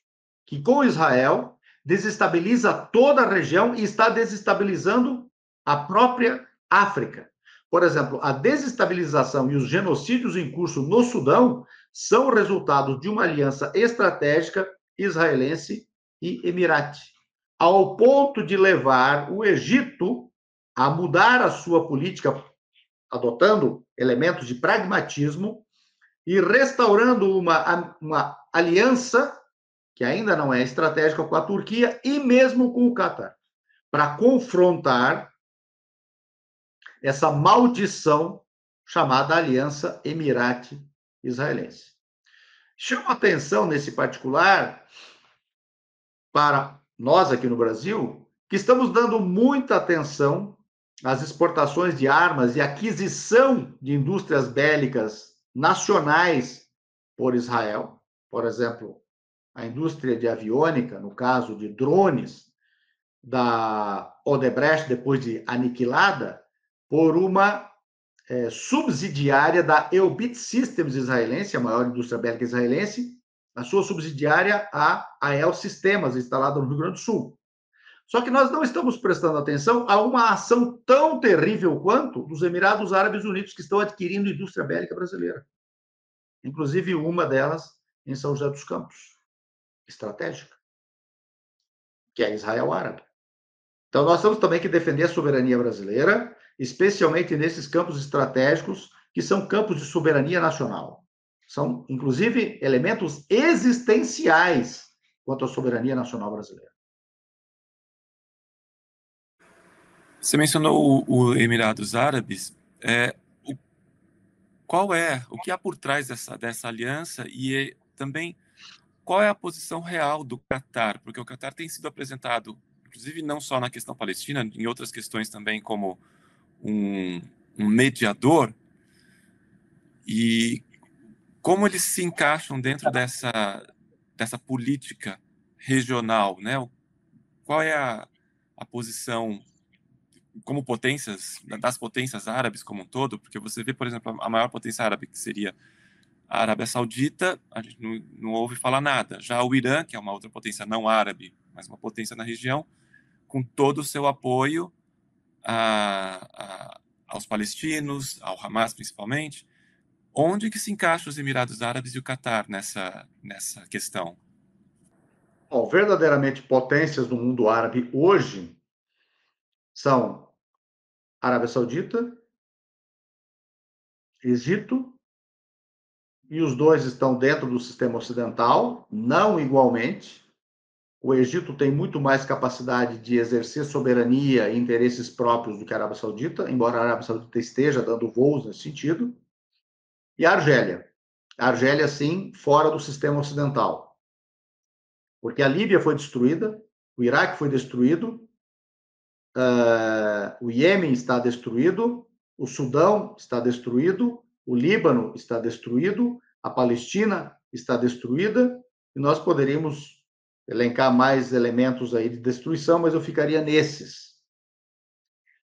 que com Israel desestabiliza toda a região e está desestabilizando a própria África. Por exemplo, a desestabilização e os genocídios em curso no Sudão são resultado de uma aliança estratégica israelense e emirate, ao ponto de levar o Egito a mudar a sua política, adotando elementos de pragmatismo e restaurando uma aliança que ainda não é estratégica com a Turquia e mesmo com o Catar, para confrontar essa maldição chamada Aliança Emirate-Israelense. Chama atenção, nesse particular, para nós aqui no Brasil, que estamos dando muita atenção às exportações de armas e aquisição de indústrias bélicas nacionais por Israel. Por exemplo, a indústria de aviônica, no caso de drones, da Odebrecht, depois de aniquilada, por uma subsidiária da Elbit Systems israelense, a maior indústria bélica israelense, a sua subsidiária a AEL Sistemas, instalada no Rio Grande do Sul. Só que nós não estamos prestando atenção a uma ação tão terrível quanto dos Emirados Árabes Unidos, que estão adquirindo indústria bélica brasileira. Inclusive uma delas em São José dos Campos, estratégica, que é Israel Árabe. Então, nós temos também que defender a soberania brasileira, especialmente nesses campos estratégicos, que são campos de soberania nacional. São, inclusive, elementos existenciais quanto à soberania nacional brasileira. Você mencionou o Emirados Árabes. O que há por trás dessa aliança e também qual é a posição real do Catar? Porque o Catar tem sido apresentado, inclusive não só na questão palestina, em outras questões também, como um mediador. E como eles se encaixam dentro dessa política regional, né? Qual é a posição como das potências árabes como um todo? Porque você vê, por exemplo, a maior potência árabe, que seria a Arábia Saudita, a gente não ouve falar nada. Já o Irã, que é uma outra potência não árabe, mas uma potência na região, com todo o seu apoio aos palestinos, ao Hamas principalmente. Onde que se encaixam os Emirados Árabes e o Catar nessa questão? Bom, verdadeiramente potências do mundo árabe hoje são Arábia Saudita, Egito, e os dois estão dentro do sistema ocidental, não igualmente. O Egito tem muito mais capacidade de exercer soberania e interesses próprios do que a Arábia Saudita, embora a Arábia Saudita esteja dando voos nesse sentido. E a Argélia. A Argélia, sim, fora do sistema ocidental. Porque a Líbia foi destruída, o Iraque foi destruído, o Iêmen está destruído, o Sudão está destruído, o Líbano está destruído, a Palestina está destruída, e nós poderíamos elencar mais elementos aí de destruição, mas eu ficaria nesses.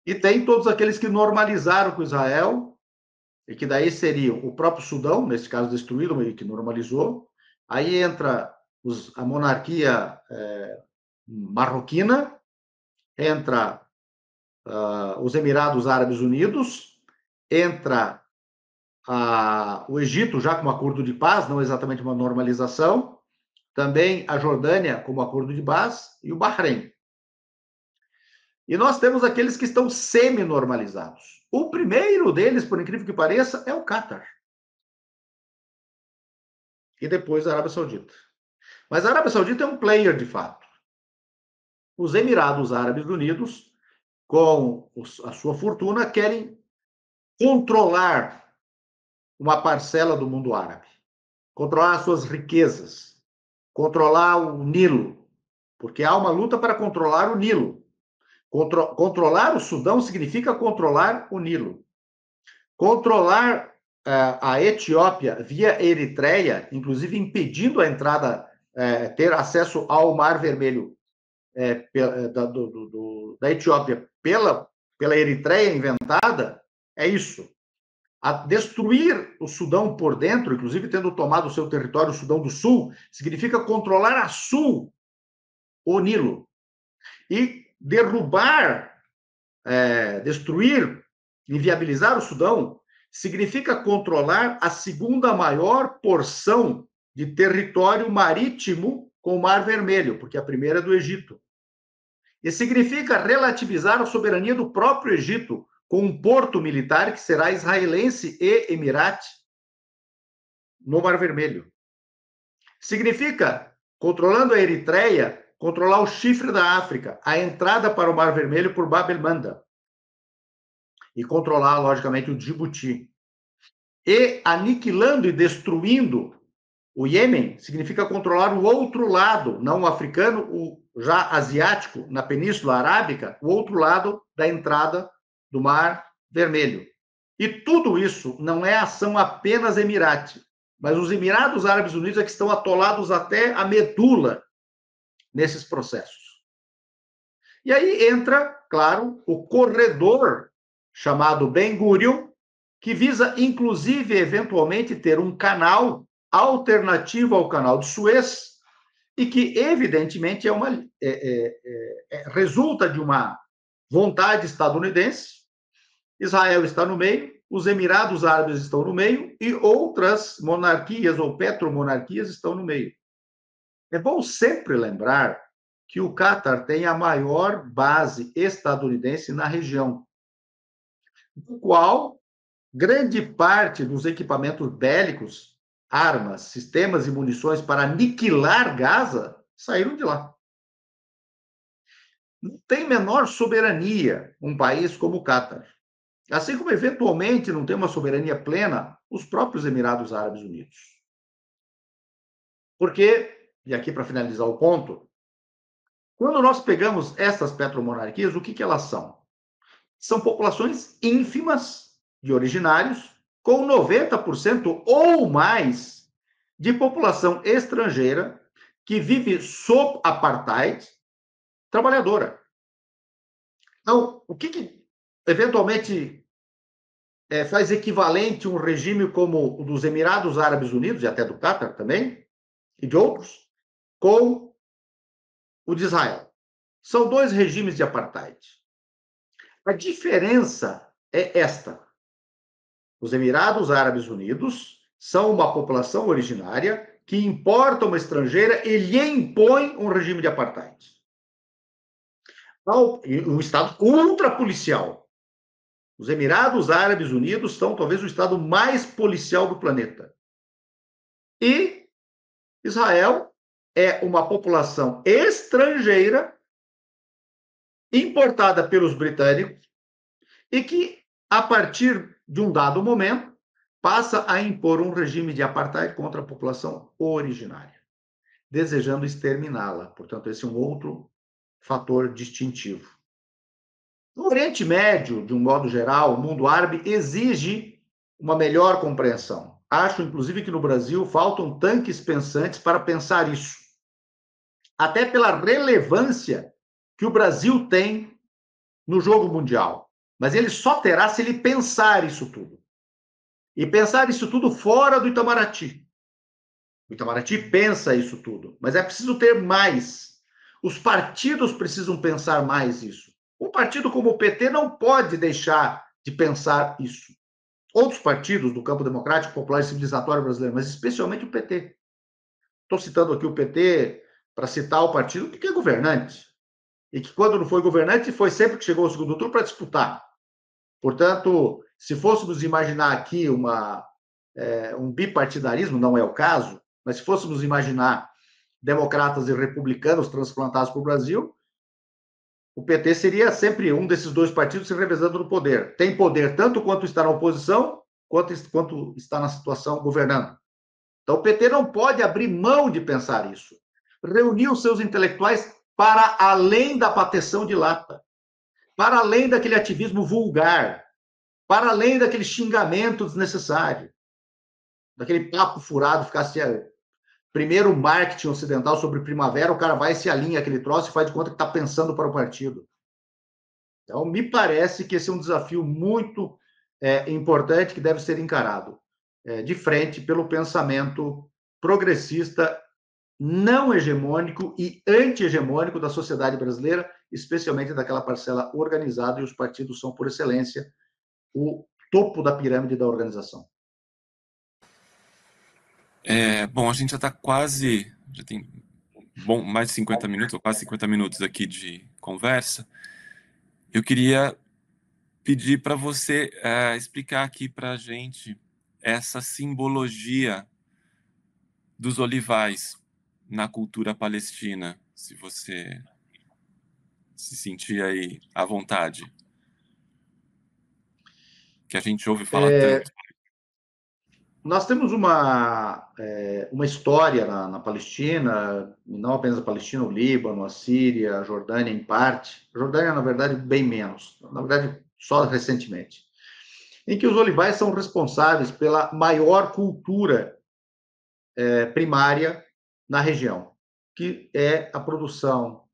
E tem todos aqueles que normalizaram com Israel, e que daí seriam o próprio Sudão, nesse caso destruído, mas que normalizou. Aí entra a monarquia marroquina, entra os Emirados Árabes Unidos, entra o Egito já com um acordo de paz, não exatamente uma normalização, também a Jordânia como acordo de paz e o Bahrein. E nós temos aqueles que estão semi-normalizados. O primeiro deles, por incrível que pareça, é o Catar. E depois a Arábia Saudita. Mas a Arábia Saudita é um player de fato. Os Emirados Árabes Unidos, com a sua fortuna, querem controlar uma parcela do mundo árabe, controlar as suas riquezas, controlar o Nilo, porque há uma luta para controlar o Nilo. Controlar o Sudão significa controlar o Nilo. Controlar a Etiópia via Eritreia, inclusive impedindo a entrada, ter acesso ao Mar Vermelho da Etiópia pela Eritreia inventada, é isso. a destruir o Sudão por dentro, inclusive tendo tomado o seu território, o Sudão do Sul, significa controlar a sul o Nilo e derrubar, destruir, inviabilizar o Sudão, significa controlar a segunda maior porção de território marítimo com o Mar Vermelho, porque a primeira é do Egito. E significa relativizar a soberania do próprio Egito, com um porto militar que será israelense e emirate no Mar Vermelho. Significa, controlando a Eritreia, controlar o chifre da África, a entrada para o Mar Vermelho por Bab el-Manda. E controlar, logicamente, o Djibouti. E aniquilando e destruindo o Iêmen, significa controlar o outro lado, não o africano, o já asiático, na Península Arábica, o outro lado da entrada do Mar Vermelho. E tudo isso não é ação apenas emirate, mas os Emirados Árabes Unidos é que estão atolados até a medula nesses processos. E aí entra, claro, o corredor chamado Ben Gurion, que visa, inclusive, eventualmente, ter um canal alternativo ao canal de Suez e que, evidentemente, resulta de uma vontade estadunidense. Israel está no meio, os Emirados Árabes estão no meio e outras monarquias ou petromonarquias estão no meio. É bom sempre lembrar que o Catar tem a maior base estadunidense na região, do qual grande parte dos equipamentos bélicos, armas, sistemas e munições para aniquilar Gaza saíram de lá. Não tem menor soberania um país como o Catar. Assim como, eventualmente, não tem uma soberania plena os próprios Emirados Árabes Unidos. Porque, e aqui para finalizar o ponto, quando nós pegamos essas petromonarquias, o que elas são? São populações ínfimas de originários, com 90% ou mais de população estrangeira que vive sob apartheid trabalhadora. Então, o que eventualmente faz equivalente um regime como o dos Emirados Árabes Unidos, e até do Catar também, e de outros, com o de Israel? São dois regimes de apartheid. A diferença é esta. Os Emirados Árabes Unidos são uma população originária que importa uma estrangeira e lhe impõe um regime de apartheid. Um Estado ultrapolicial. Os Emirados Árabes Unidos são talvez o Estado mais policial do planeta. E Israel é uma população estrangeira importada pelos britânicos e que, a partir de um dado momento, passa a impor um regime de apartheid contra a população originária, desejando exterminá-la. Portanto, esse é um outro fator distintivo. No Oriente Médio, de um modo geral, o mundo árabe exige uma melhor compreensão. Acho, inclusive, que no Brasil faltam tanques pensantes para pensar isso. Até pela relevância que o Brasil tem no jogo mundial. Mas ele só terá se ele pensar isso tudo. E pensar isso tudo fora do Itamaraty. O Itamaraty pensa isso tudo, mas é preciso ter mais. Os partidos precisam pensar mais isso. Um partido como o PT não pode deixar de pensar isso. Outros partidos do campo democrático, popular e civilizatório brasileiro, mas especialmente o PT. Estou citando aqui o PT para citar o partido que é governante. E que, quando não foi governante, foi sempre que chegou ao segundo turno para disputar. Portanto, se fôssemos imaginar aqui um bipartidarismo, não é o caso, mas se fôssemos imaginar democratas e republicanos transplantados para o Brasil, o PT seria sempre um desses dois partidos se revezando no poder. Tem poder tanto quanto está na oposição, quanto está na situação governando. Então, o PT não pode abrir mão de pensar isso. Reunir os seus intelectuais para além da bateção de lata, para além daquele ativismo vulgar, para além daquele xingamento desnecessário, daquele papo furado, ficasse primeiro marketing ocidental sobre primavera, o cara vai e se alinha aquele troço e faz de conta que está pensando para o partido. Então, me parece que esse é um desafio muito importante que deve ser encarado de frente pelo pensamento progressista, não hegemônico e anti-hegemônico da sociedade brasileira, especialmente daquela parcela organizada, e os partidos são, por excelência, o topo da pirâmide da organização. Bom, a gente já está quase, já tem mais de 50 minutos, ou quase 50 minutos aqui de conversa. Eu queria pedir para você explicar aqui para a gente essa simbologia dos olivais na cultura palestina, se você se sentir aí à vontade. Que a gente ouve falar tanto. Nós temos uma história na Palestina, não apenas a Palestina, o Líbano, a Síria, a Jordânia, em parte. A Jordânia, na verdade, bem menos. Na verdade, só recentemente. Em que os olivais são responsáveis pela maior cultura primária na região, que é a produção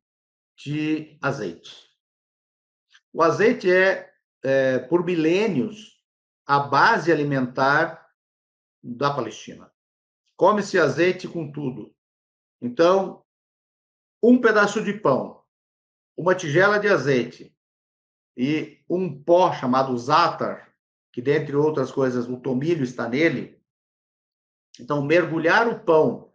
de azeite. O azeite por milênios, a base alimentar da Palestina. Come-se azeite com tudo. Então, um pedaço de pão, uma tigela de azeite e um pó chamado zátar, que, dentre outras coisas, o tomilho está nele. Então, mergulhar o pão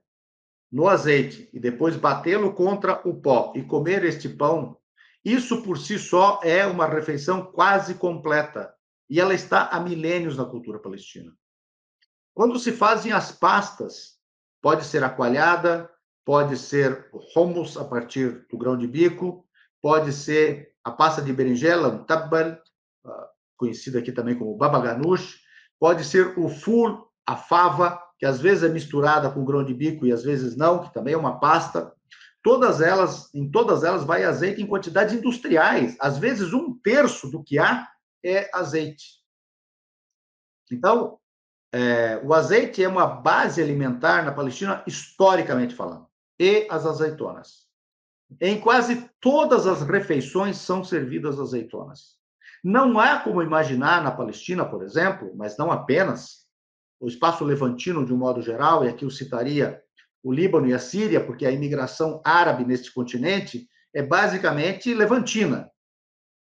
no azeite e depois batê-lo contra o pó e comer este pão, isso por si só é uma refeição quase completa. E ela está há milênios na cultura palestina. Quando se fazem as pastas, pode ser a coalhada, pode ser o hummus a partir do grão de bico, pode ser a pasta de berinjela, o tabbal, conhecida aqui também como baba ganoush, pode ser o ful, a fava, que às vezes é misturada com grão de bico e às vezes não, que também é uma pasta. Em todas elas vai azeite em quantidades industriais. Às vezes, 1/3 do que há é azeite. Então, o azeite é uma base alimentar na Palestina, historicamente falando, e as azeitonas. Em quase todas as refeições são servidas azeitonas. Não há como imaginar na Palestina, por exemplo, mas não apenas, o espaço levantino de um modo geral, e aqui eu citaria o Líbano e a Síria, porque a imigração árabe neste continente é basicamente levantina.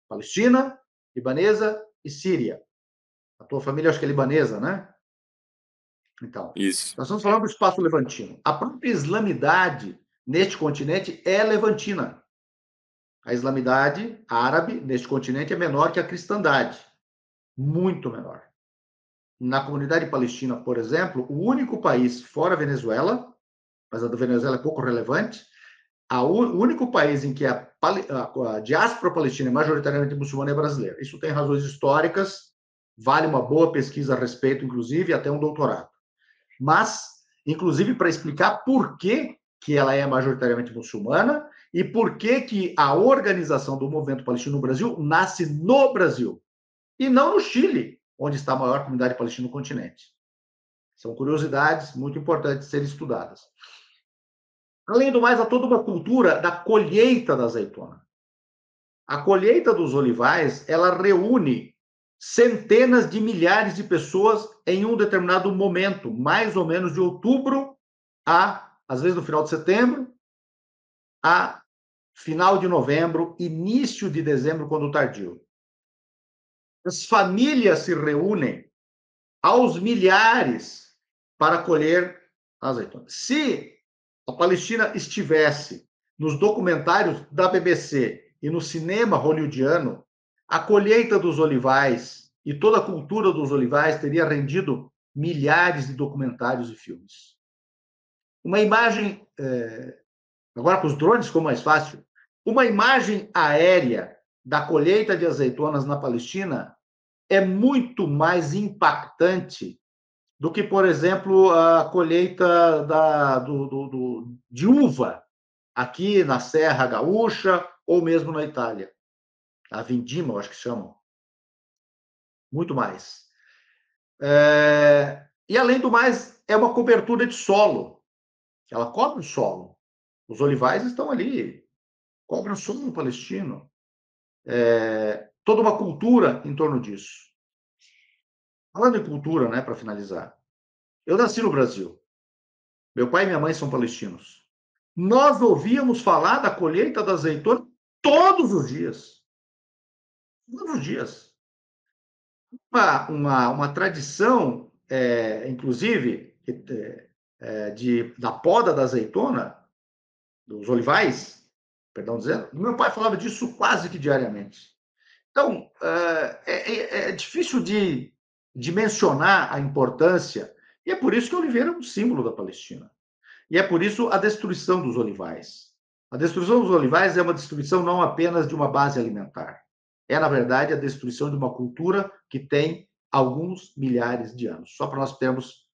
Palestina, libanesa e Síria. A tua família acho que é libanesa, né? Então, Isso. nós estamos falando do espaço levantino. A própria islamidade neste continente é levantina. A islamidade árabe neste continente é menor que a cristandade. Muito menor. Na comunidade palestina, por exemplo, o único país fora a Venezuela, mas a da Venezuela é pouco relevante, o único país em que a diáspora palestina é majoritariamente muçulmana é brasileira. Isso tem razões históricas, vale uma boa pesquisa a respeito, inclusive, até um doutorado. Mas, inclusive, para explicar por que ela é majoritariamente muçulmana e por que a organização do movimento palestino no Brasil nasce no Brasil e não no Chile, onde está a maior comunidade palestina no continente. São curiosidades muito importantes de serem estudadas. Além do mais, há toda uma cultura da colheita da azeitona. A colheita dos olivais, ela reúne centenas de milhares de pessoas em um determinado momento, mais ou menos de outubro às vezes no final de setembro, a final de novembro, início de dezembro, quando tardio. As famílias se reúnem aos milhares para colher azeitonas. Se a Palestina estivesse nos documentários da BBC e no cinema hollywoodiano, a colheita dos olivais e toda a cultura dos olivais teria rendido milhares de documentários e filmes. Uma imagem, agora com os drones ficou mais fácil, uma imagem aérea da colheita de azeitonas na Palestina é muito mais impactante do que, por exemplo, a colheita de uva aqui na Serra Gaúcha ou mesmo na Itália. A vindima, eu acho que chamam. Muito mais. E, além do mais, é uma cobertura de solo. Ela cobre o solo. Os olivais estão ali, cobrem o solo palestino. Toda uma cultura em torno disso. Falando em cultura, né, para finalizar, eu nasci no Brasil. Meu pai e minha mãe são palestinos. Nós ouvíamos falar da colheita da azeitona todos os dias. Todos os dias. Uma tradição, inclusive, da poda da azeitona, dos olivais, perdão dizendo, meu pai falava disso quase que diariamente. Então, é difícil de mencionar a importância, e é por isso que a oliveira é um símbolo da Palestina. E é por isso a destruição dos olivais. A destruição dos olivais é uma destruição não apenas de uma base alimentar. É, na verdade, a destruição de uma cultura que tem alguns milhares de anos. Só para nós termos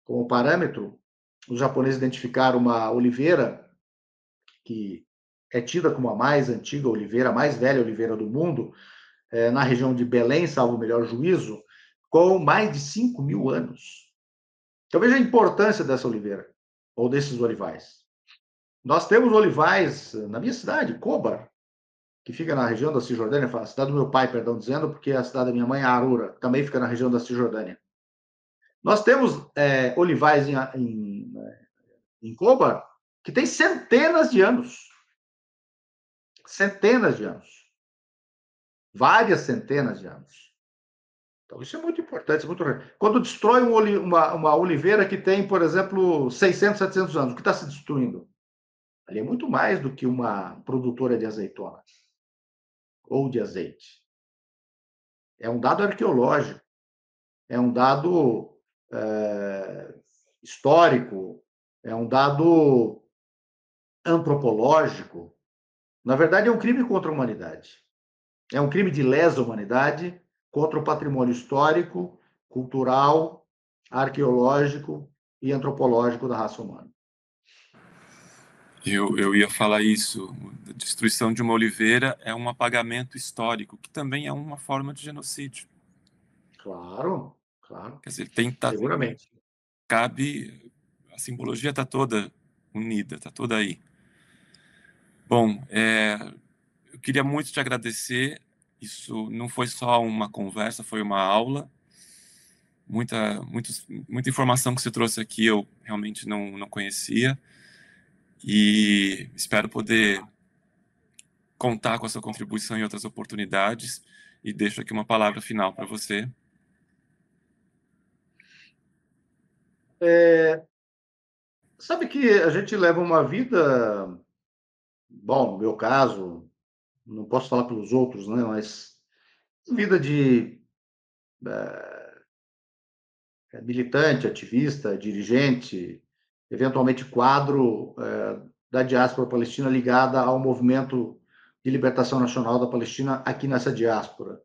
como parâmetro, os japoneses identificaram uma oliveira que é tida como a mais antiga oliveira, a mais velha oliveira do mundo, na região de Belém, salvo o melhor juízo, com mais de 5.000 anos. Então veja a importância dessa oliveira, ou desses olivais. Nós temos olivais na minha cidade, Khobar, que fica na região da Cisjordânia, a cidade do meu pai, perdão, dizendo, porque a cidade da minha mãe, Arura, também fica na região da Cisjordânia. Nós temos olivais em Khobar que tem centenas de anos. Centenas de anos. Várias centenas de anos. Então, isso é muito importante. Muito... Quando destrói uma oliveira que tem, por exemplo, 600, 700 anos, o que está se destruindo? Ali é muito mais do que uma produtora de azeitona ou de azeite. É um dado arqueológico, é um dado histórico, é um dado antropológico. Na verdade, é um crime contra a humanidade. É um crime de lesa humanidade contra o patrimônio histórico, cultural, arqueológico e antropológico da raça humana. Eu ia falar isso. A destruição de uma oliveira é um apagamento histórico, que também é uma forma de genocídio. Claro, claro. Quer dizer, Seguramente. cabe, a simbologia está toda unida, está toda aí. Bom, eu queria muito te agradecer. Isso não foi só uma conversa, foi uma aula. Muita informação que você trouxe aqui eu realmente não conhecia. E espero poder contar com a sua contribuição em outras oportunidades. E deixo aqui uma palavra final para você. Sabe que a gente leva uma vida, bom, no meu caso, não posso falar pelos outros, né, mas vida de militante, ativista, dirigente, eventualmente quadro da diáspora palestina ligada ao movimento de libertação nacional da Palestina aqui nessa diáspora.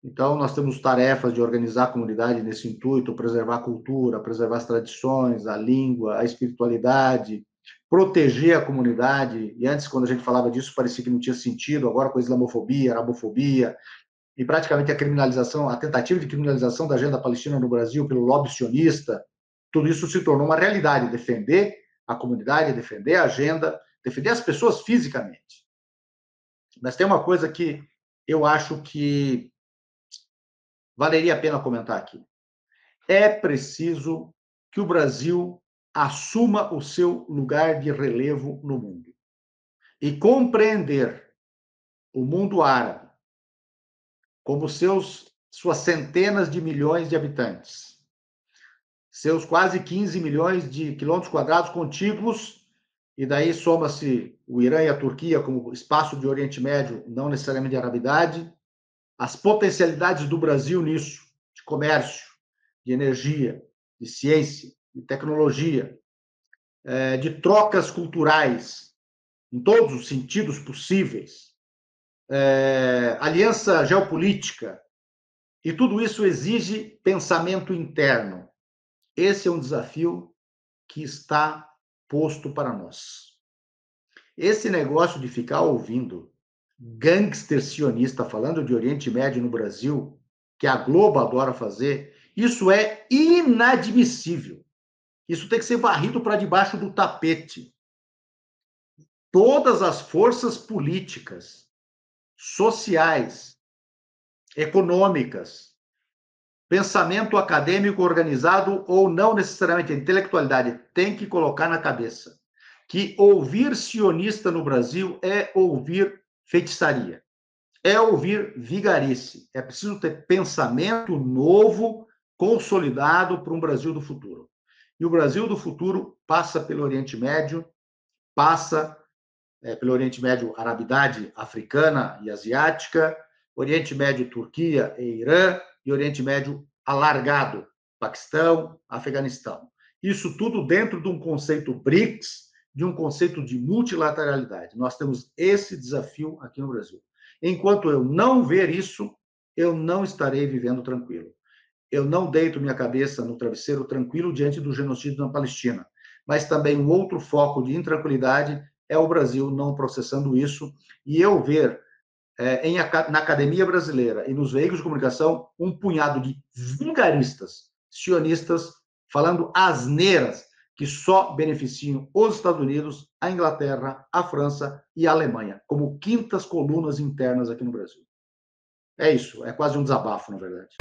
Então, nós temos tarefas de organizar a comunidade nesse intuito, preservar a cultura, preservar as tradições, a língua, a espiritualidade, proteger a comunidade. E antes, quando a gente falava disso, parecia que não tinha sentido, agora com a islamofobia, arabofobia, e praticamente a criminalização, a tentativa de criminalização da agenda palestina no Brasil pelo lobby sionista, tudo isso se tornou uma realidade. Defender a comunidade, defender a agenda, defender as pessoas fisicamente. Mas tem uma coisa que eu acho que valeria a pena comentar aqui. É preciso que o Brasil assuma o seu lugar de relevo no mundo e compreender o mundo árabe como suas centenas de milhões de habitantes, seus quase 15 milhões de quilômetros quadrados contíguos, e daí soma-se o Irã e a Turquia como espaço de Oriente Médio, não necessariamente de arabidade, as potencialidades do Brasil nisso, de comércio, de energia, de ciência, de tecnologia, de trocas culturais, em todos os sentidos possíveis, aliança geopolítica, e tudo isso exige pensamento interno. Esse é um desafio que está posto para nós. Esse negócio de ficar ouvindo gangster sionista falando de Oriente Médio no Brasil, que a Globo adora fazer, isso é inadmissível. Isso tem que ser varrido para debaixo do tapete. Todas as forças políticas, sociais, econômicas, pensamento acadêmico organizado ou não necessariamente a intelectualidade tem que colocar na cabeça que ouvir sionista no Brasil é ouvir feitiçaria, é ouvir vigarice. É preciso ter pensamento novo, consolidado para um Brasil do futuro. E o Brasil do futuro passa pelo Oriente Médio, passa pelo Oriente Médio, Arabidade africana e asiática, Oriente Médio, Turquia e Irã, e Oriente Médio alargado, Paquistão, Afeganistão. Isso tudo dentro de um conceito BRICS, de um conceito de multilateralidade. Nós temos esse desafio aqui no Brasil. Enquanto eu não ver isso, eu não estarei vivendo tranquilo. Eu não deito minha cabeça no travesseiro tranquilo diante do genocídio na Palestina. Mas também um outro foco de intranquilidade é o Brasil não processando isso e eu ver na academia brasileira e nos veículos de comunicação um punhado de vigaristas, sionistas, falando asneiras que só beneficiam os Estados Unidos, a Inglaterra, a França e a Alemanha, como quintas colunas internas aqui no Brasil. É isso, é quase um desabafo, na verdade.